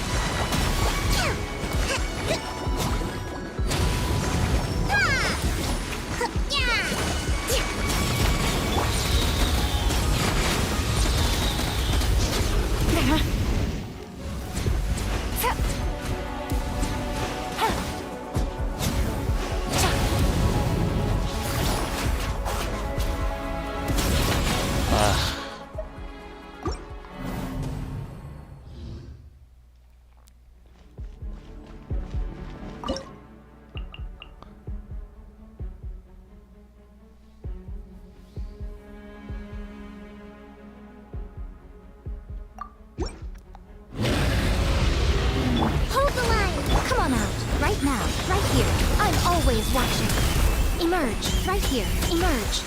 Hold the line! Come on out! Right now, right here. I'm always watching. Emerge, right here. Emerge.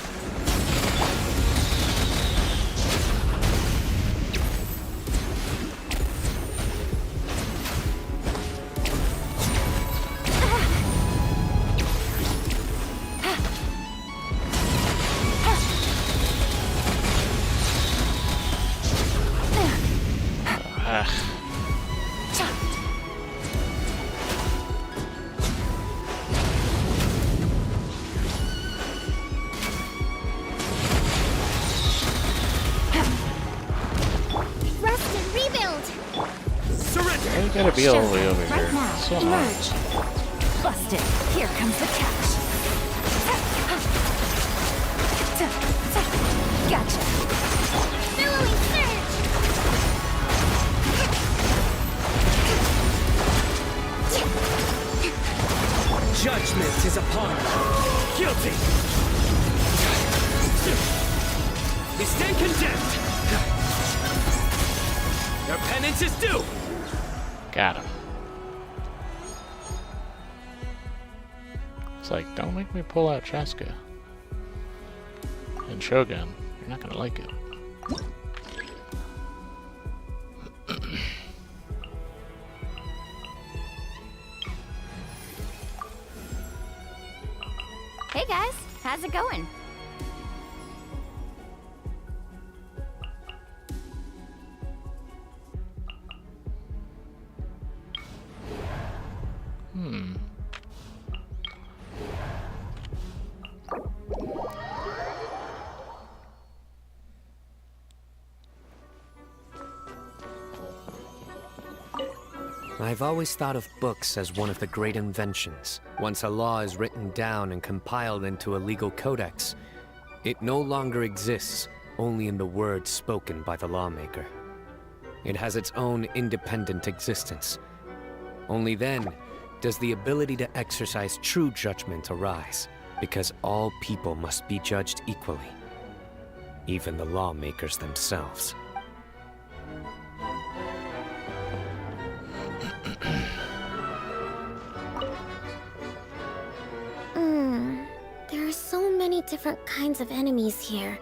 you gotta be all the way over Right here? now, So annoying. emerge. Busted. Here comes the catch. Gotcha. Billowing surge! Judgment is upon you. Guilty. You stand condemned. Your penance is due. Got him. It's like, don't make me pull out Chaska. And Shogun, you're not gonna like it. Hey guys, how's it going? I've always thought of books as one of the great inventions. Once a law is written down and compiled into a legal codex, it no longer exists only in the words spoken by the lawmaker. It has its own independent existence. Only then does the ability to exercise true judgment arise, because all people must be judged equally, even the lawmakers themselves. There are so many different kinds of enemies here.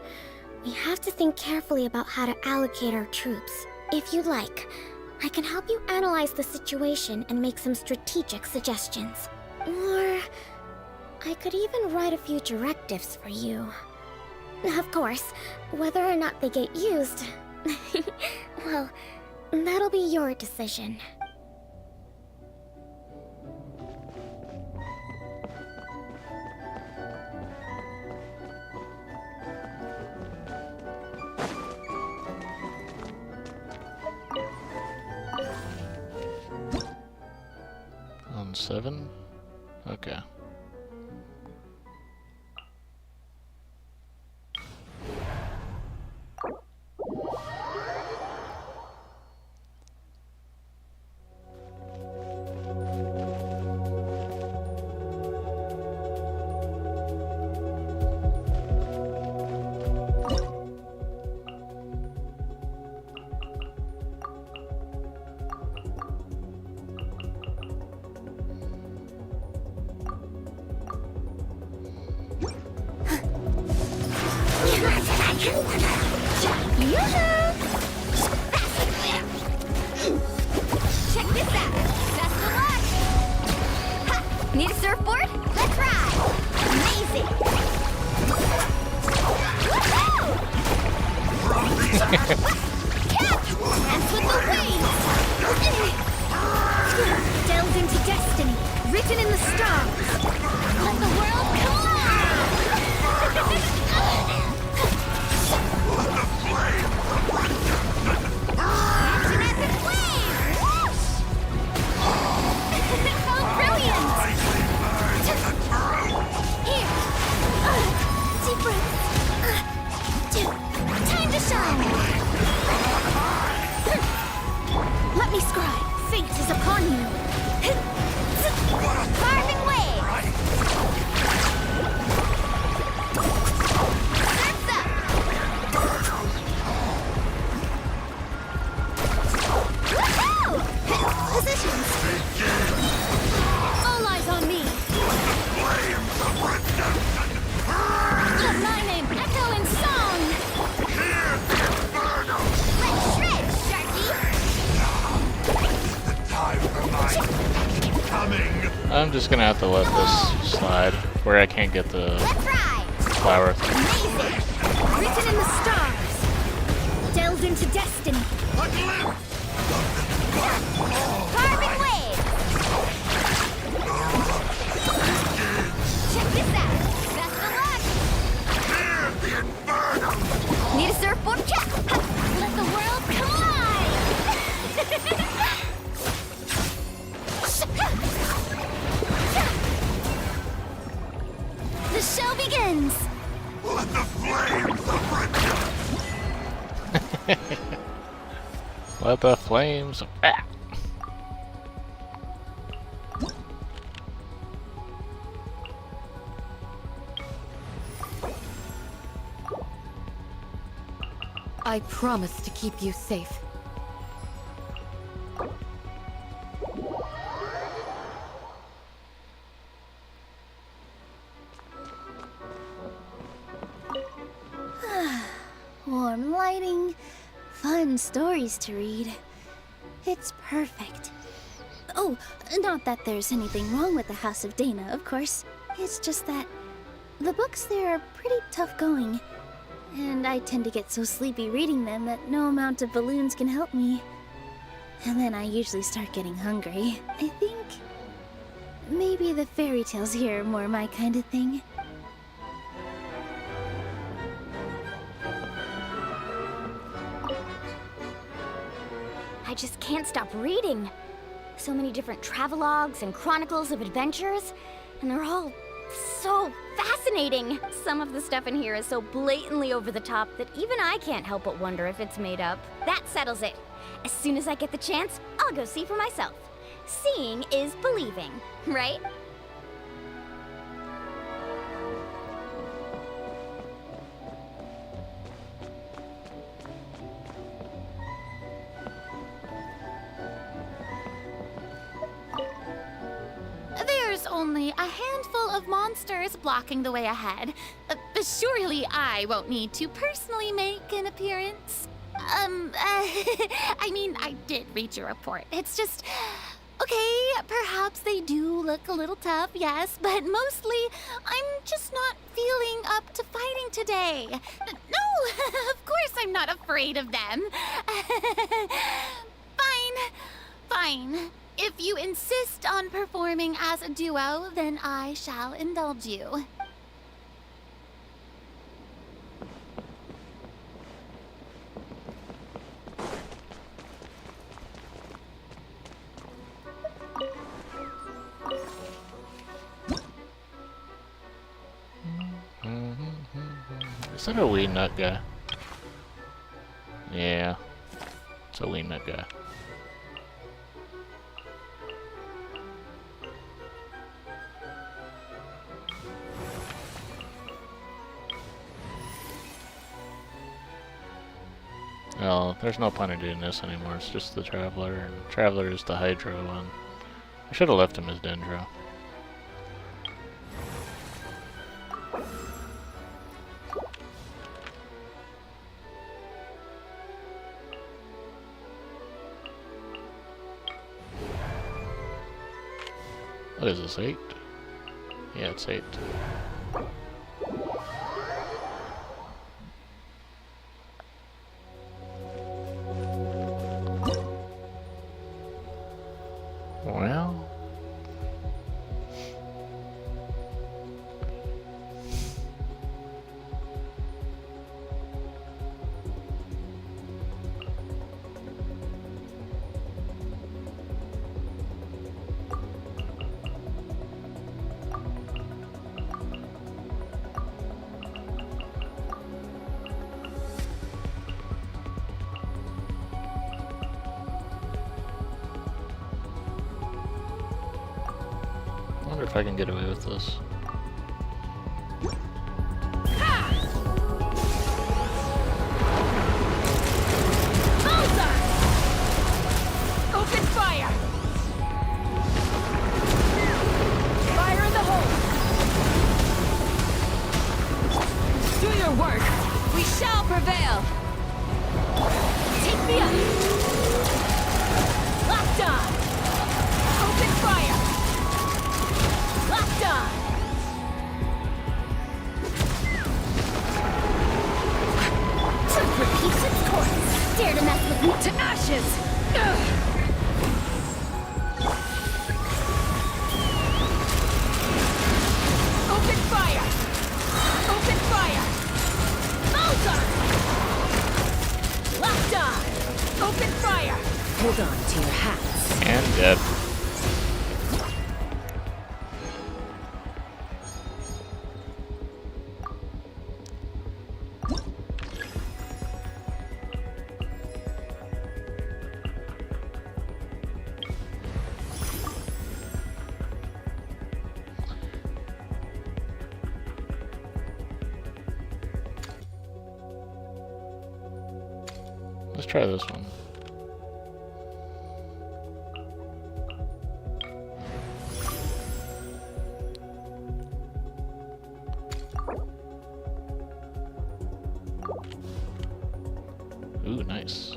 We have to think carefully about how to allocate our troops. If you'd like, I can help you analyze the situation and make some strategic suggestions. Or I could even write a few directives for you. Of course, whether or not they get used, well, that'll be your decision. On 7? Okay. Check this out. Best of luck. Ha! Need a surfboard? Let's ride. Amazing. Catch! Dance with the waves. Delved into destiny, written in the stars. Let the world collide. Time to shine! Let me scribe. Fate is upon you. Carving wave! Surf's up! Woohoo! Positions! All eyes on me! Let my name echo in song! Let's shred, Sharky! I'm just gonna have to let this slide where I can't get the flower. Amazing! Written in the stars! Delved into destiny! Carving wave! Check this out! Best of luck! Need a surfboard? Check! Let the world collide! Let the flames. Ah. I promise to keep you safe. Warm lighting, fun stories to read. It's perfect. Oh, not that there's anything wrong with the House of Dana, of course. It's just that the books there are pretty tough going. And I tend to get so sleepy reading them that no amount of balloons can help me. And then I usually start getting hungry. I think maybe the fairy tales here are more my kind of thing. I just can't stop reading. So many different travelogues and chronicles of adventures, and they're all so fascinating. Some of the stuff in here is so blatantly over the top that even I can't help but wonder if it's made up. That settles it. As soon as I get the chance, I'll go see for myself. Seeing is believing, right? There's only a handful of monsters blocking the way ahead. Surely I won't need to personally make an appearance. I mean, I did read your report. It's just... Okay, perhaps they do look a little tough, yes, but mostly I'm just not feeling up to fighting today. No, of course I'm not afraid of them. Fine. If you insist on performing as a duo, then I shall indulge you. Is that a weed nut guy? Yeah, it's a weed nut guy. Oh, there's no point in doing this anymore. It's just the Traveler, and Traveler is the Hydro one. I should have left him as Dendro. What is this, 8? Yeah, it's 8. Well... I wonder if I can get away with this. Open fire! Fire in the hole! Do your work! We shall prevail! Take me up! Locked on! Open fire! Locked on! Truth repeats its course. Dare to mess with me? To ashes! Open fire! Open fire! Bullseye! Locked on! Open fire! Hold on to your hats. And dead. Let's try this one. Ooh, nice.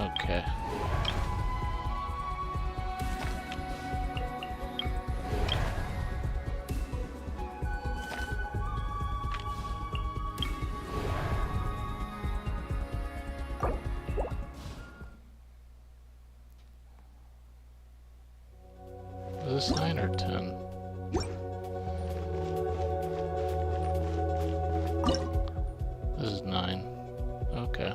Okay. Is this 9 or 10? This is 9. Okay.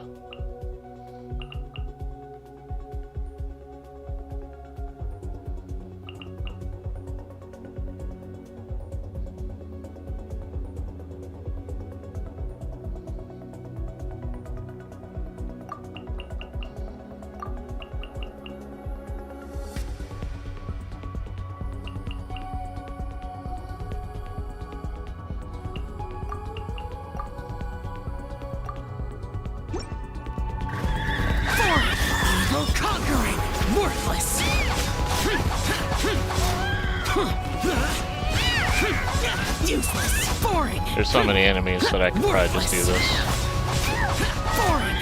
Conquering! Worthless! Useless! Boring! There's so many enemies that I could probably just do this. Boring!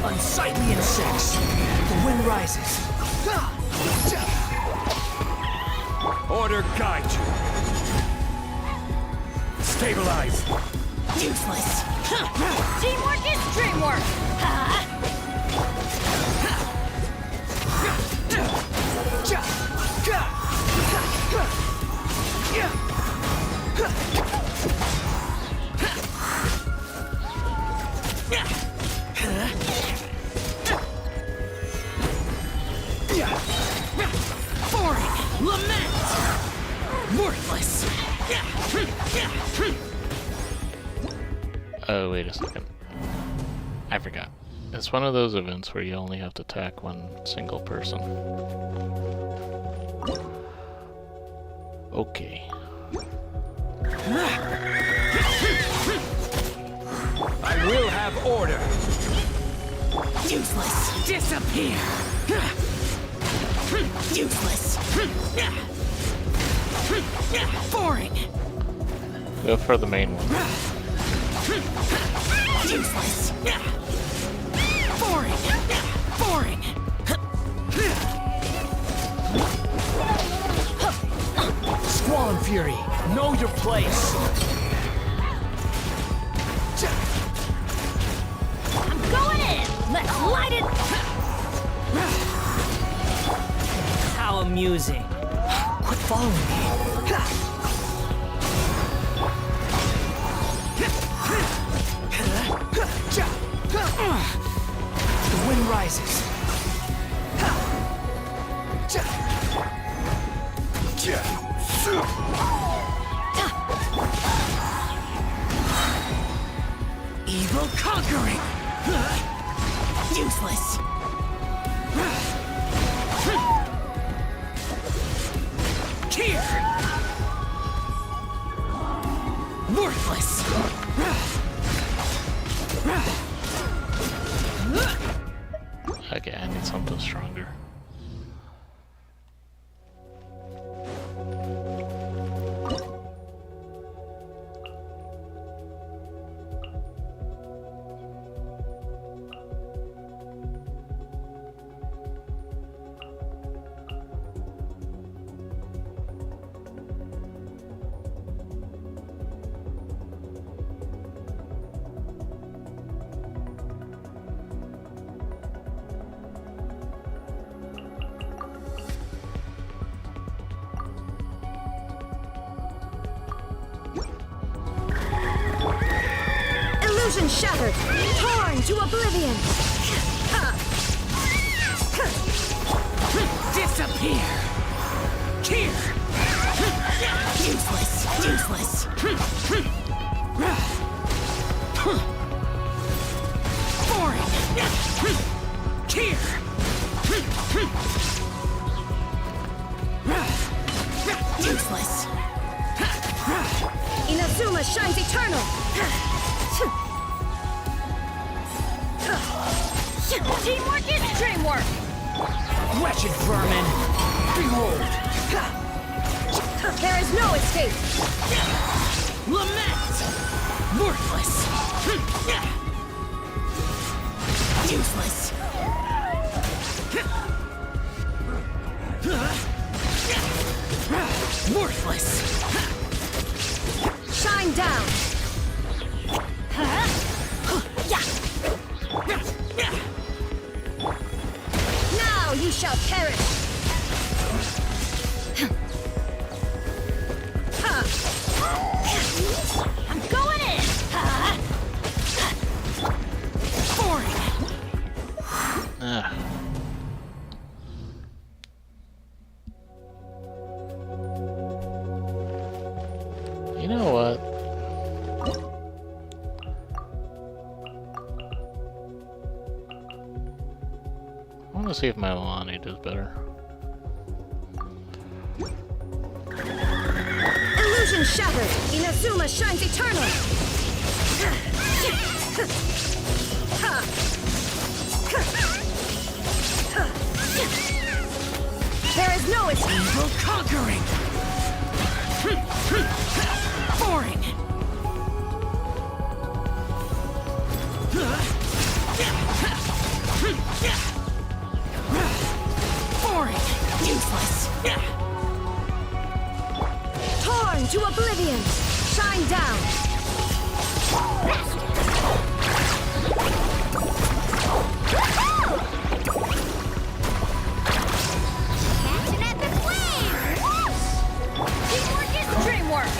Unsightly insects! The wind rises. Order guide you. Stabilize. Useless. Teamwork is dreamwork! Boring. Lament. Worthless. Oh, wait a second. I forgot. It's one of those events where you only have to attack one single person. Okay. I will have order. Useless. Disappear. Useless. Boring. Go for the main one. Useless. Boring. Boring. Squall and Fury, know your place. I'm going in! Let's light it! How amusing. Quit following me. The wind rises. Evil conquering. Useless. Here. Worthless. Okay, I need something stronger. Illusion shattered! Torn to oblivion! Disappear! Here! Useless! Useless! Boring! Here! Useless! Inazuma shines eternal! Teamwork is dreamwork! Wretched vermin! Behold! There is no escape! Lament! Worthless! Useless! Worthless! Shine down! Now you shall perish! I'm going in! Boring! You know what? I want to see if my Lonnie does better. Illusion shattered! Inazuma shines eternal! There is no escape! Evil conquering! Boring! Boring! Useless! Torn to oblivion! Shine down! Catch an epic wave! Teamwork is dreamwork!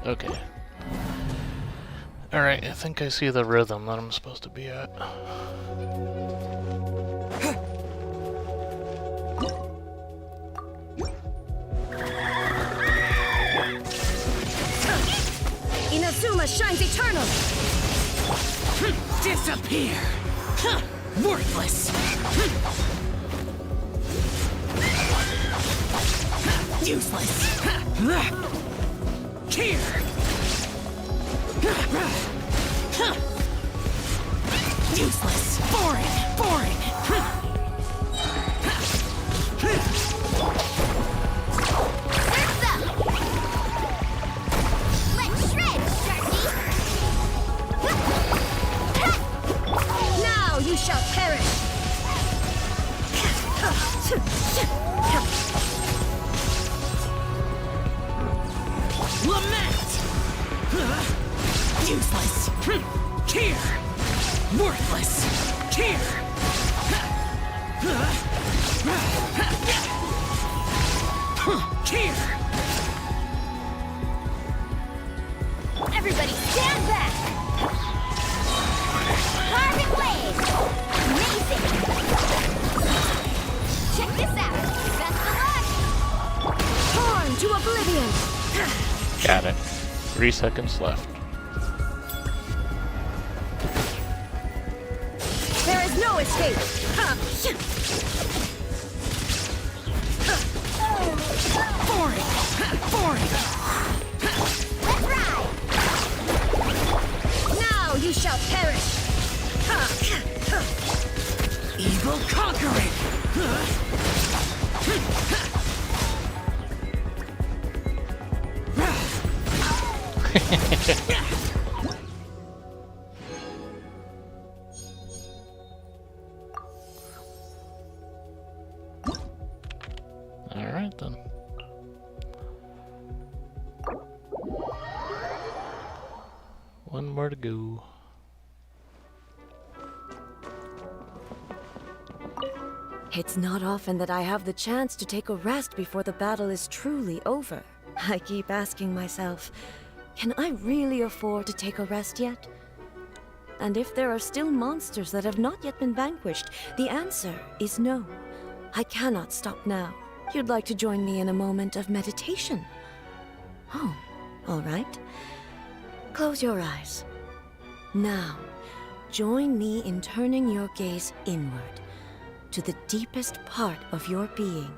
Okay. Alright, I think I see the rhythm that I'm supposed to be at. Inazuma shines eternal! Disappear! Worthless! Useless! Here! Useless! Boring! Boring! Let's shred, Sharky! Now you shall perish! Lament! Useless! Here! Worthless! Here! Here! Everybody stand back! Carving blade! Amazing! Check this out! Best of luck! Torn to oblivion! Got it. 3 seconds left. There is no escape! Boring! Boring! Let's ride! Now you shall perish! Evil conquering! Alright then. One more to go. It's not often that I have the chance to take a rest before the battle is truly over. I keep asking myself, can I really afford to take a rest yet? And if there are still monsters that have not yet been vanquished, the answer is no. I cannot stop now. You'd like to join me in a moment of meditation? Oh, all right. Close your eyes. Now, join me in turning your gaze inward, to the deepest part of your being.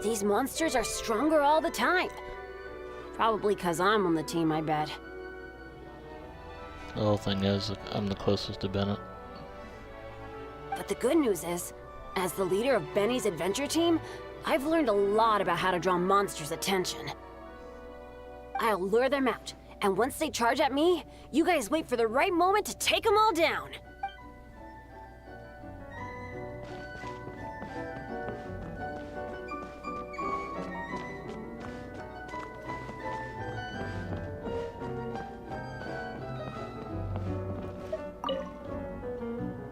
These monsters are stronger all the time. Probably 'cause I'm on the team, I bet. The whole thing is, I'm the closest to Bennett. But the good news is, as the leader of Benny's adventure team, I've learned a lot about how to draw monsters' attention. I'll lure them out, and once they charge at me, you guys wait for the right moment to take them all down.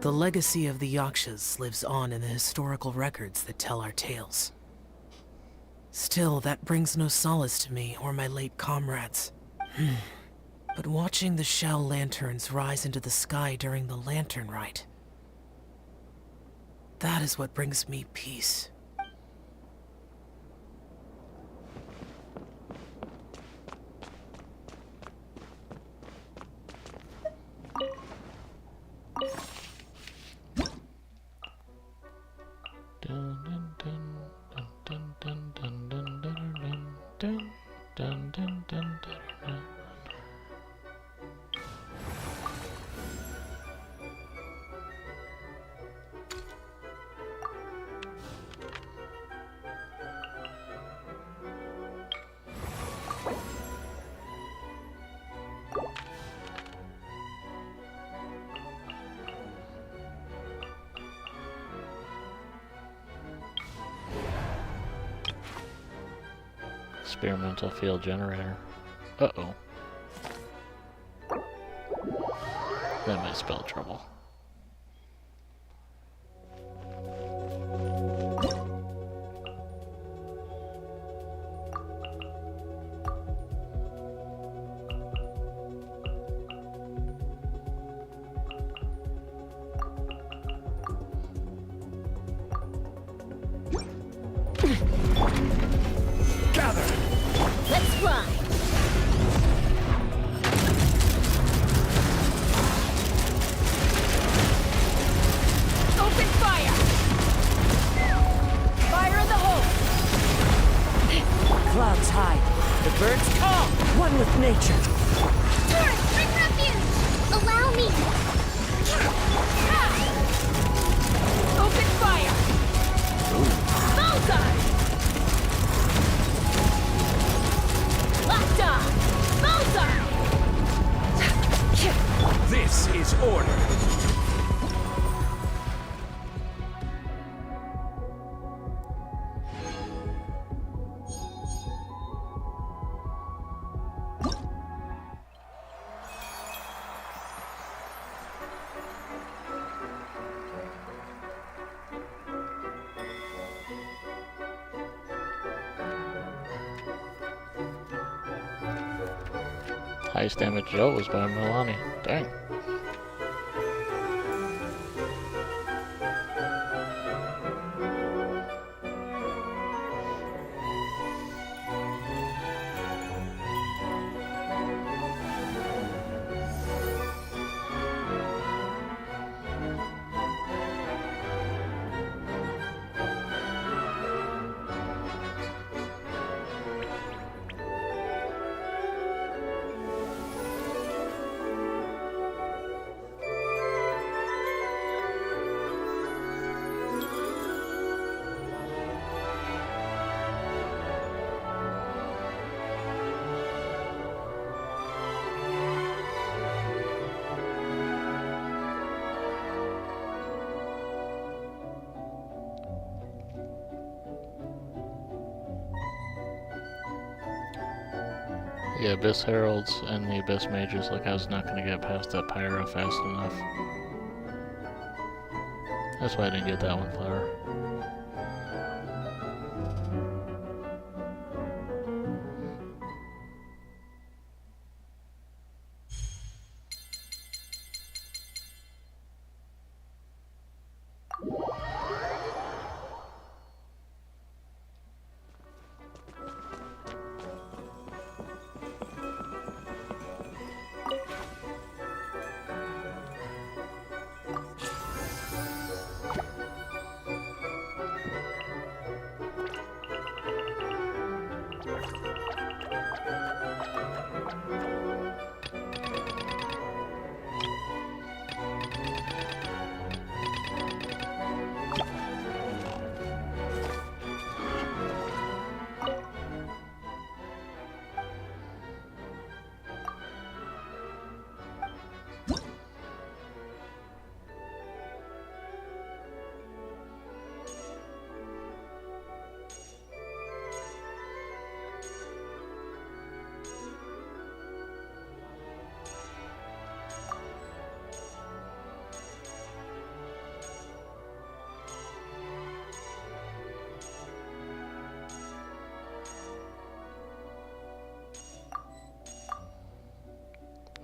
The legacy of the Yakshas lives on in the historical records that tell our tales. Still, that brings no solace to me or my late comrades. But watching the shell lanterns rise into the sky during the lantern rite, that is what brings me peace. Experimental field generator. Uh-oh. That might spell trouble. Let's run! Open fire! Fire in the hole! Clouds high, the birds call, one with nature. Tourist, bring refuge! Allow me! Open fire! Bullseye! Locked on! Bullseye! This is order. Highest damage dealt was by Milani. Dang. The Abyss Heralds and the Abyss Mages, like I was not going to get past that Pyro fast enough. That's why I didn't get that one flower.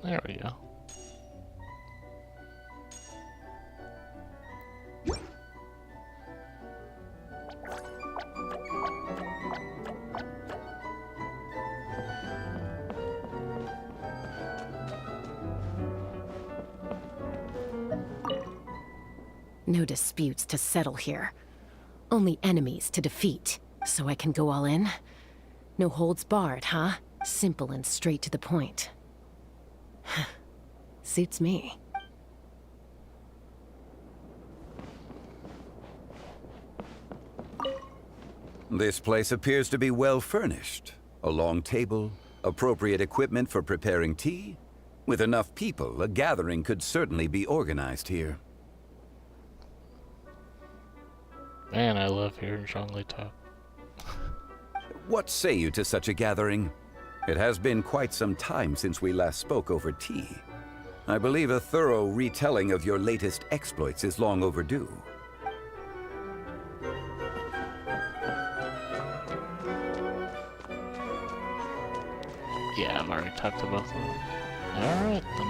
There we go. No disputes to settle here. Only enemies to defeat. So I can go all in? No holds barred, huh? Simple and straight to the point. Suits me. This place appears to be well furnished. A long table, appropriate equipment for preparing tea. With enough people, a gathering could certainly be organized here. Man, I love hearing Zhongli talk. What say you to such a gathering? It has been quite some time since we last spoke over tea. I believe a thorough retelling of your latest exploits is long overdue. Yeah, I've already talked to both of them. Alright then.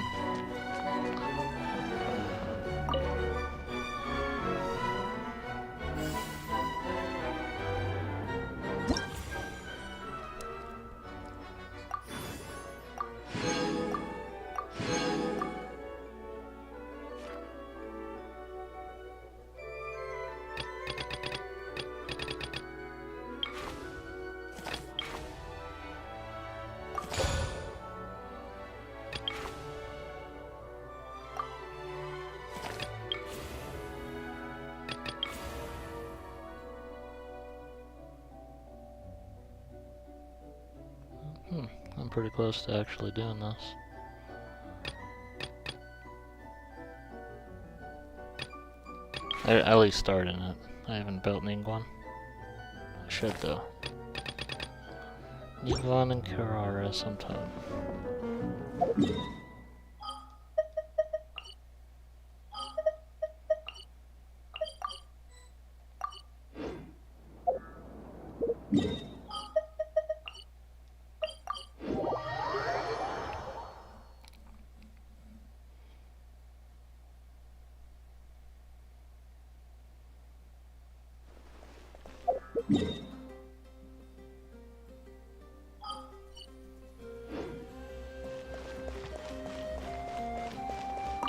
I'm pretty close to actually doing this. I at least started it. I haven't built Ningguang. I should though. Ningguang and Kirara sometime.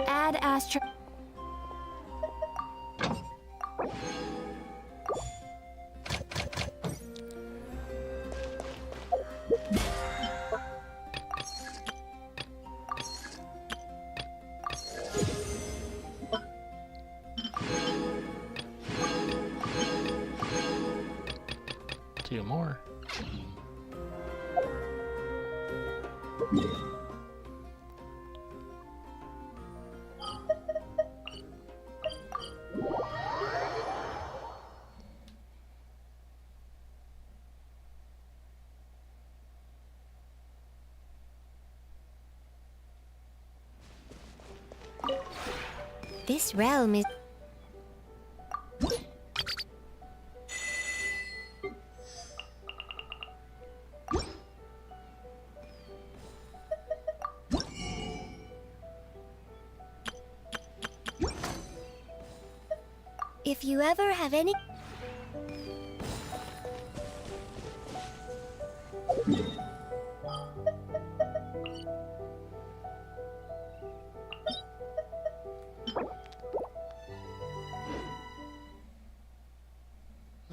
Add Astro. Two more. This realm is... If you ever have any...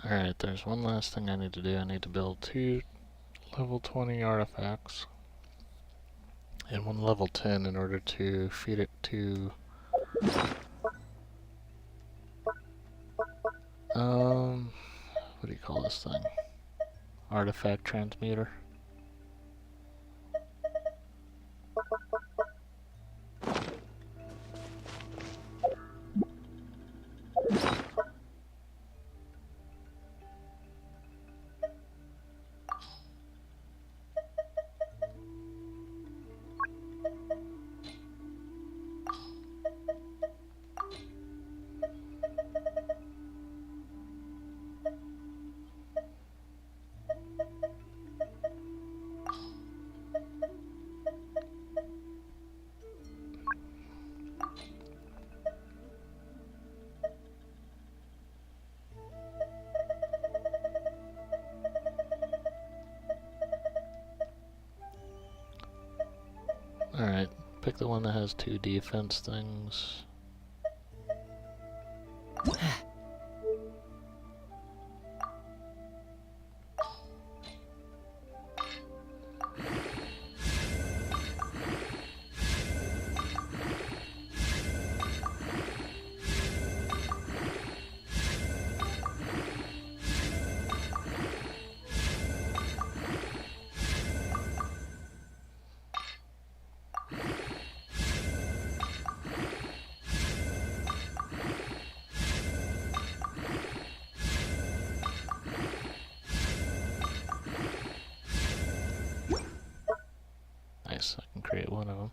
Alright, there's one last thing I need to do. I need to build 2 level 20 artifacts and 1 level 10 in order to feed it to what do you call this thing? Artifact transmuter. Alright, pick the one that has 2 defense things. Nice, I can create one of them.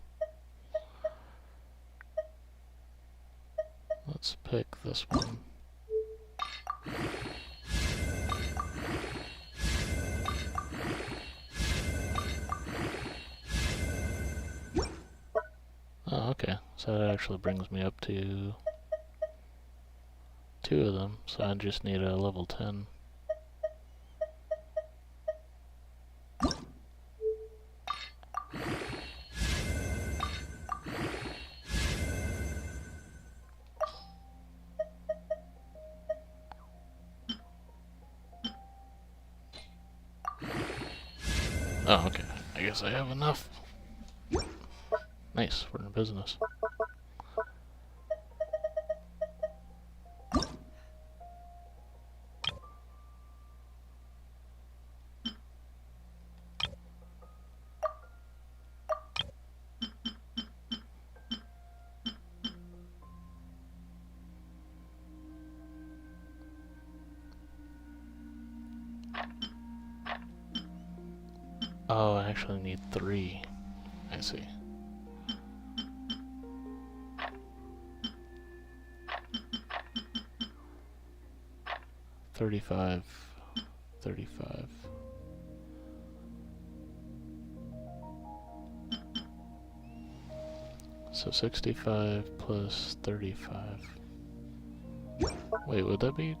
Let's pick this one. Oh, okay. So that actually brings me up to 2 of them, so I just need a level 10. Oh, okay. I guess I have enough. Nice, we're in business. Oh, I actually need 3. I see. $35. So 65 plus 35. Wait, would that be?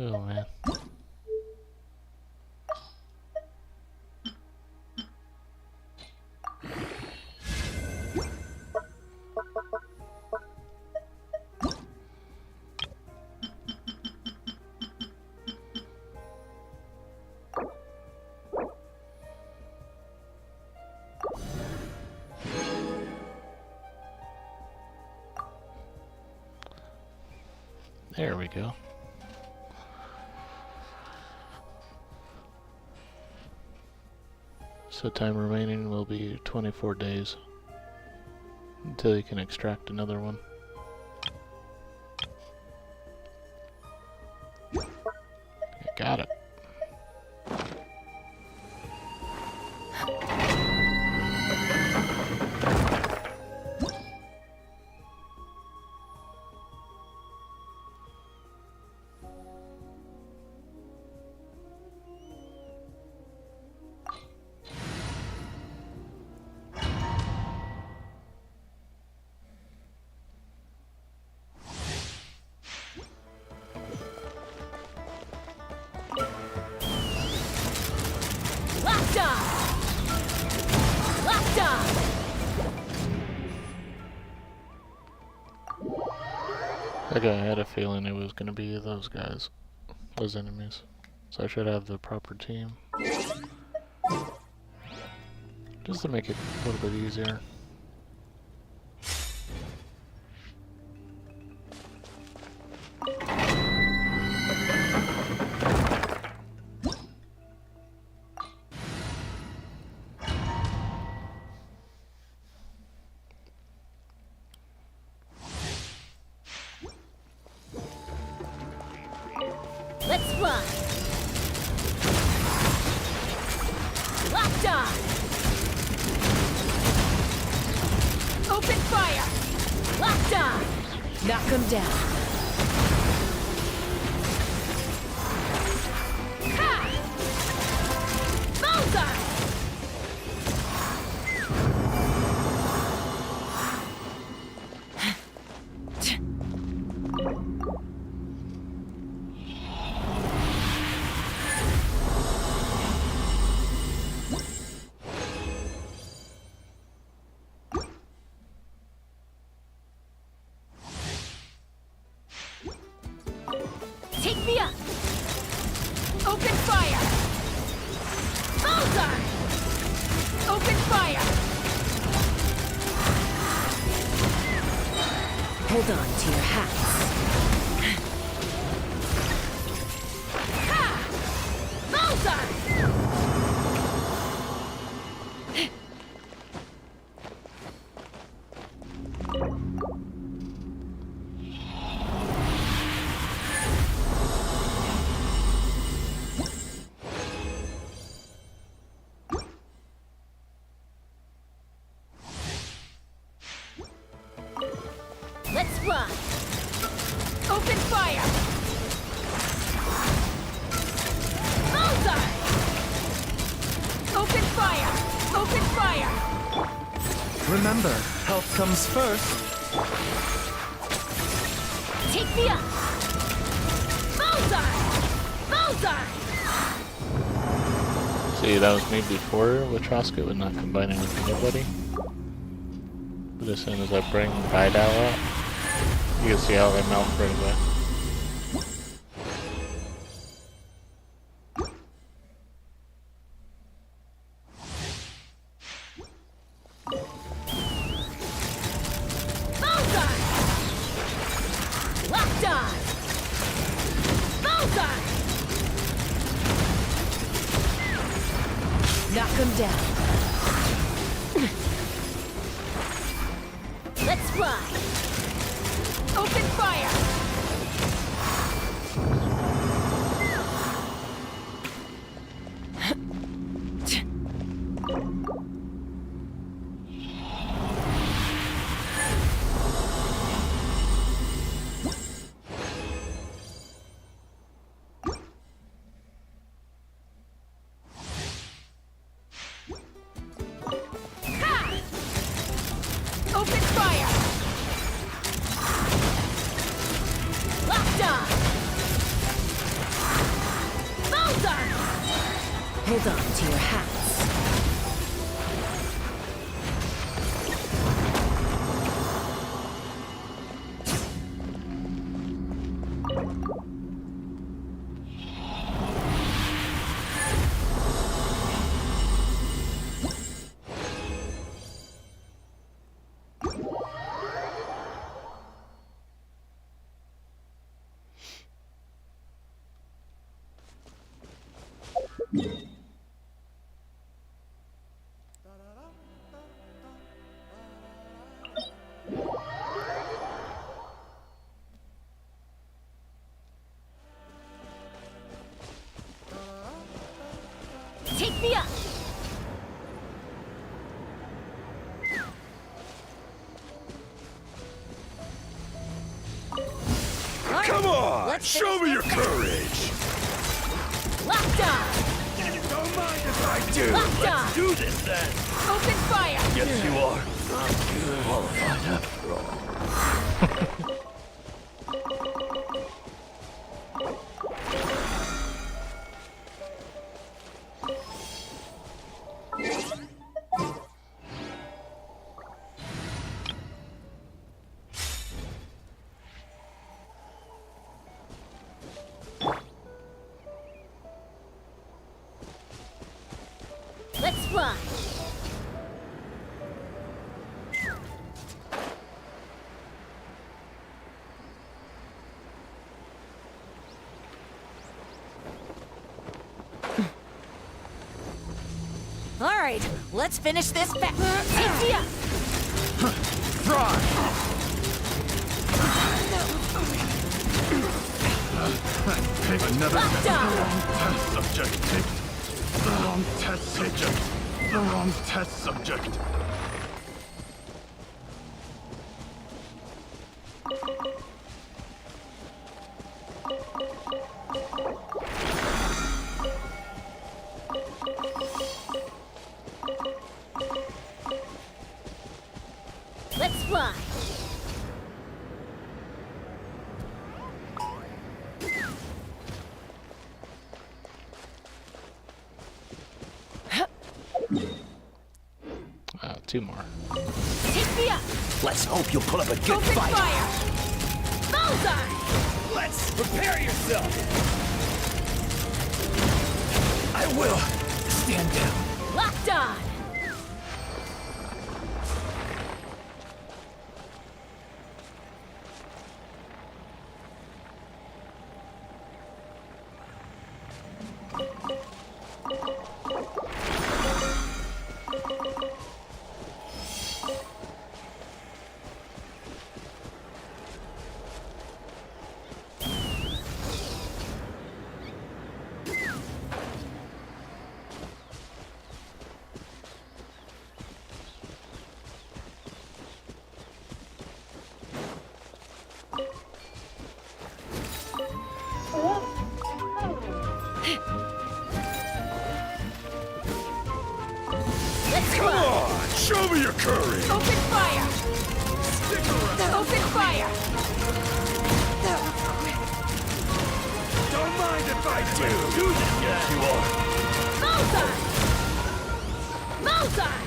Oh man. There we go. So time remaining will be 24 days until you can extract another one. Got it. Locked on! Locked on! Okay, I had a feeling it was gonna be those guys, those enemies. So I should have the proper team. Just to make it a little bit easier. Let's run! Locked on! Open fire! Locked on! Knock him down. Ha! Bullseye! Take me up! Open fire! Bullseye! Open fire! Hold on to your hats. Ha! Bullseye! Let's run! Open fire! Bullseye! Open fire! Open fire! Remember, health comes first. Take me up! Bullseye! Bullseye! See, that was me before with Troska with not combining with anybody. But as soon as I bring Gaidao out, you can see how they melt right away. Bullseye! Locked on! Bullseye! Knock him down. Let's run! Open fire! Ha! Open fire! Hold on to your hats. Take me up! Come on! Show me your courage! Locked on! Don't mind if I do! Locked on! Let's do this then! Open fire! Yes, you are. I'm qualified after all. Let's fly! All right, let's finish this back. Take me up! Take another Locked on! test subject. Take the wrong test subject. The wrong test subject. Let's fly! Two more. Take me up! Let's hope you'll put up a good Open fight. fire! Bullseye! Let's prepare yourself. I will. Stand down. Locked on! Let's Come fly! on, show me your courage. Open fire! Stick around. Open fire! Don't mind if I do. Do this, yes, you are. Bullseye! Bullseye!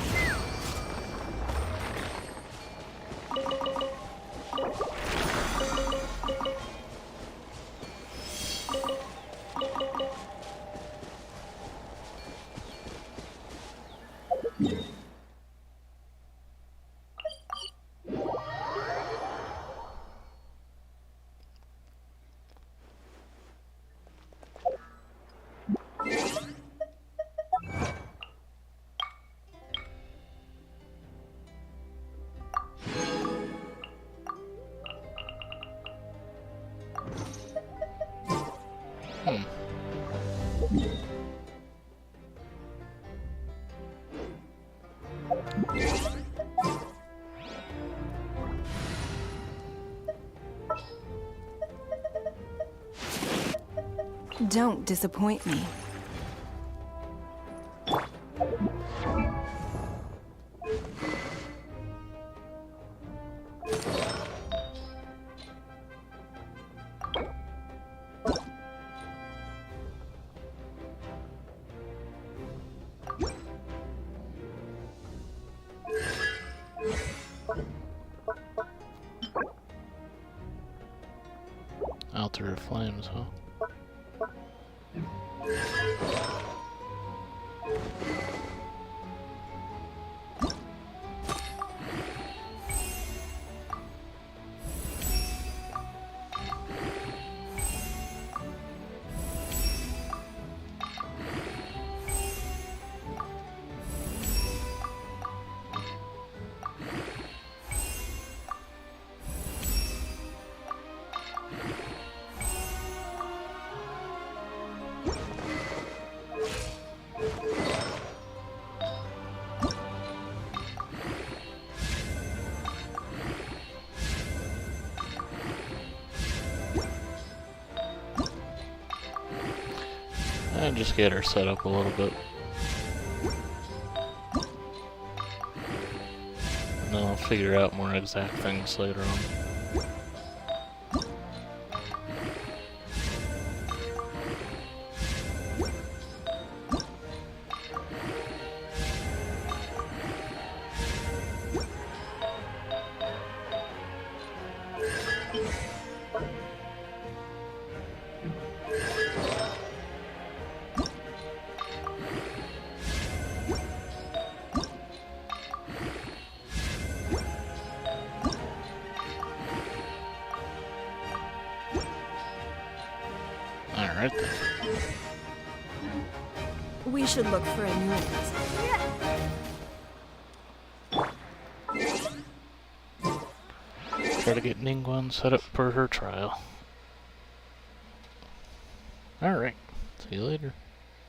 Don't disappoint me. Altar of Flames, huh? And just get her set up a little bit. And then I'll figure out more exact things later on. Alright then. We should look for a new Try to get Ningguang set up for her trial. Alright, see you later.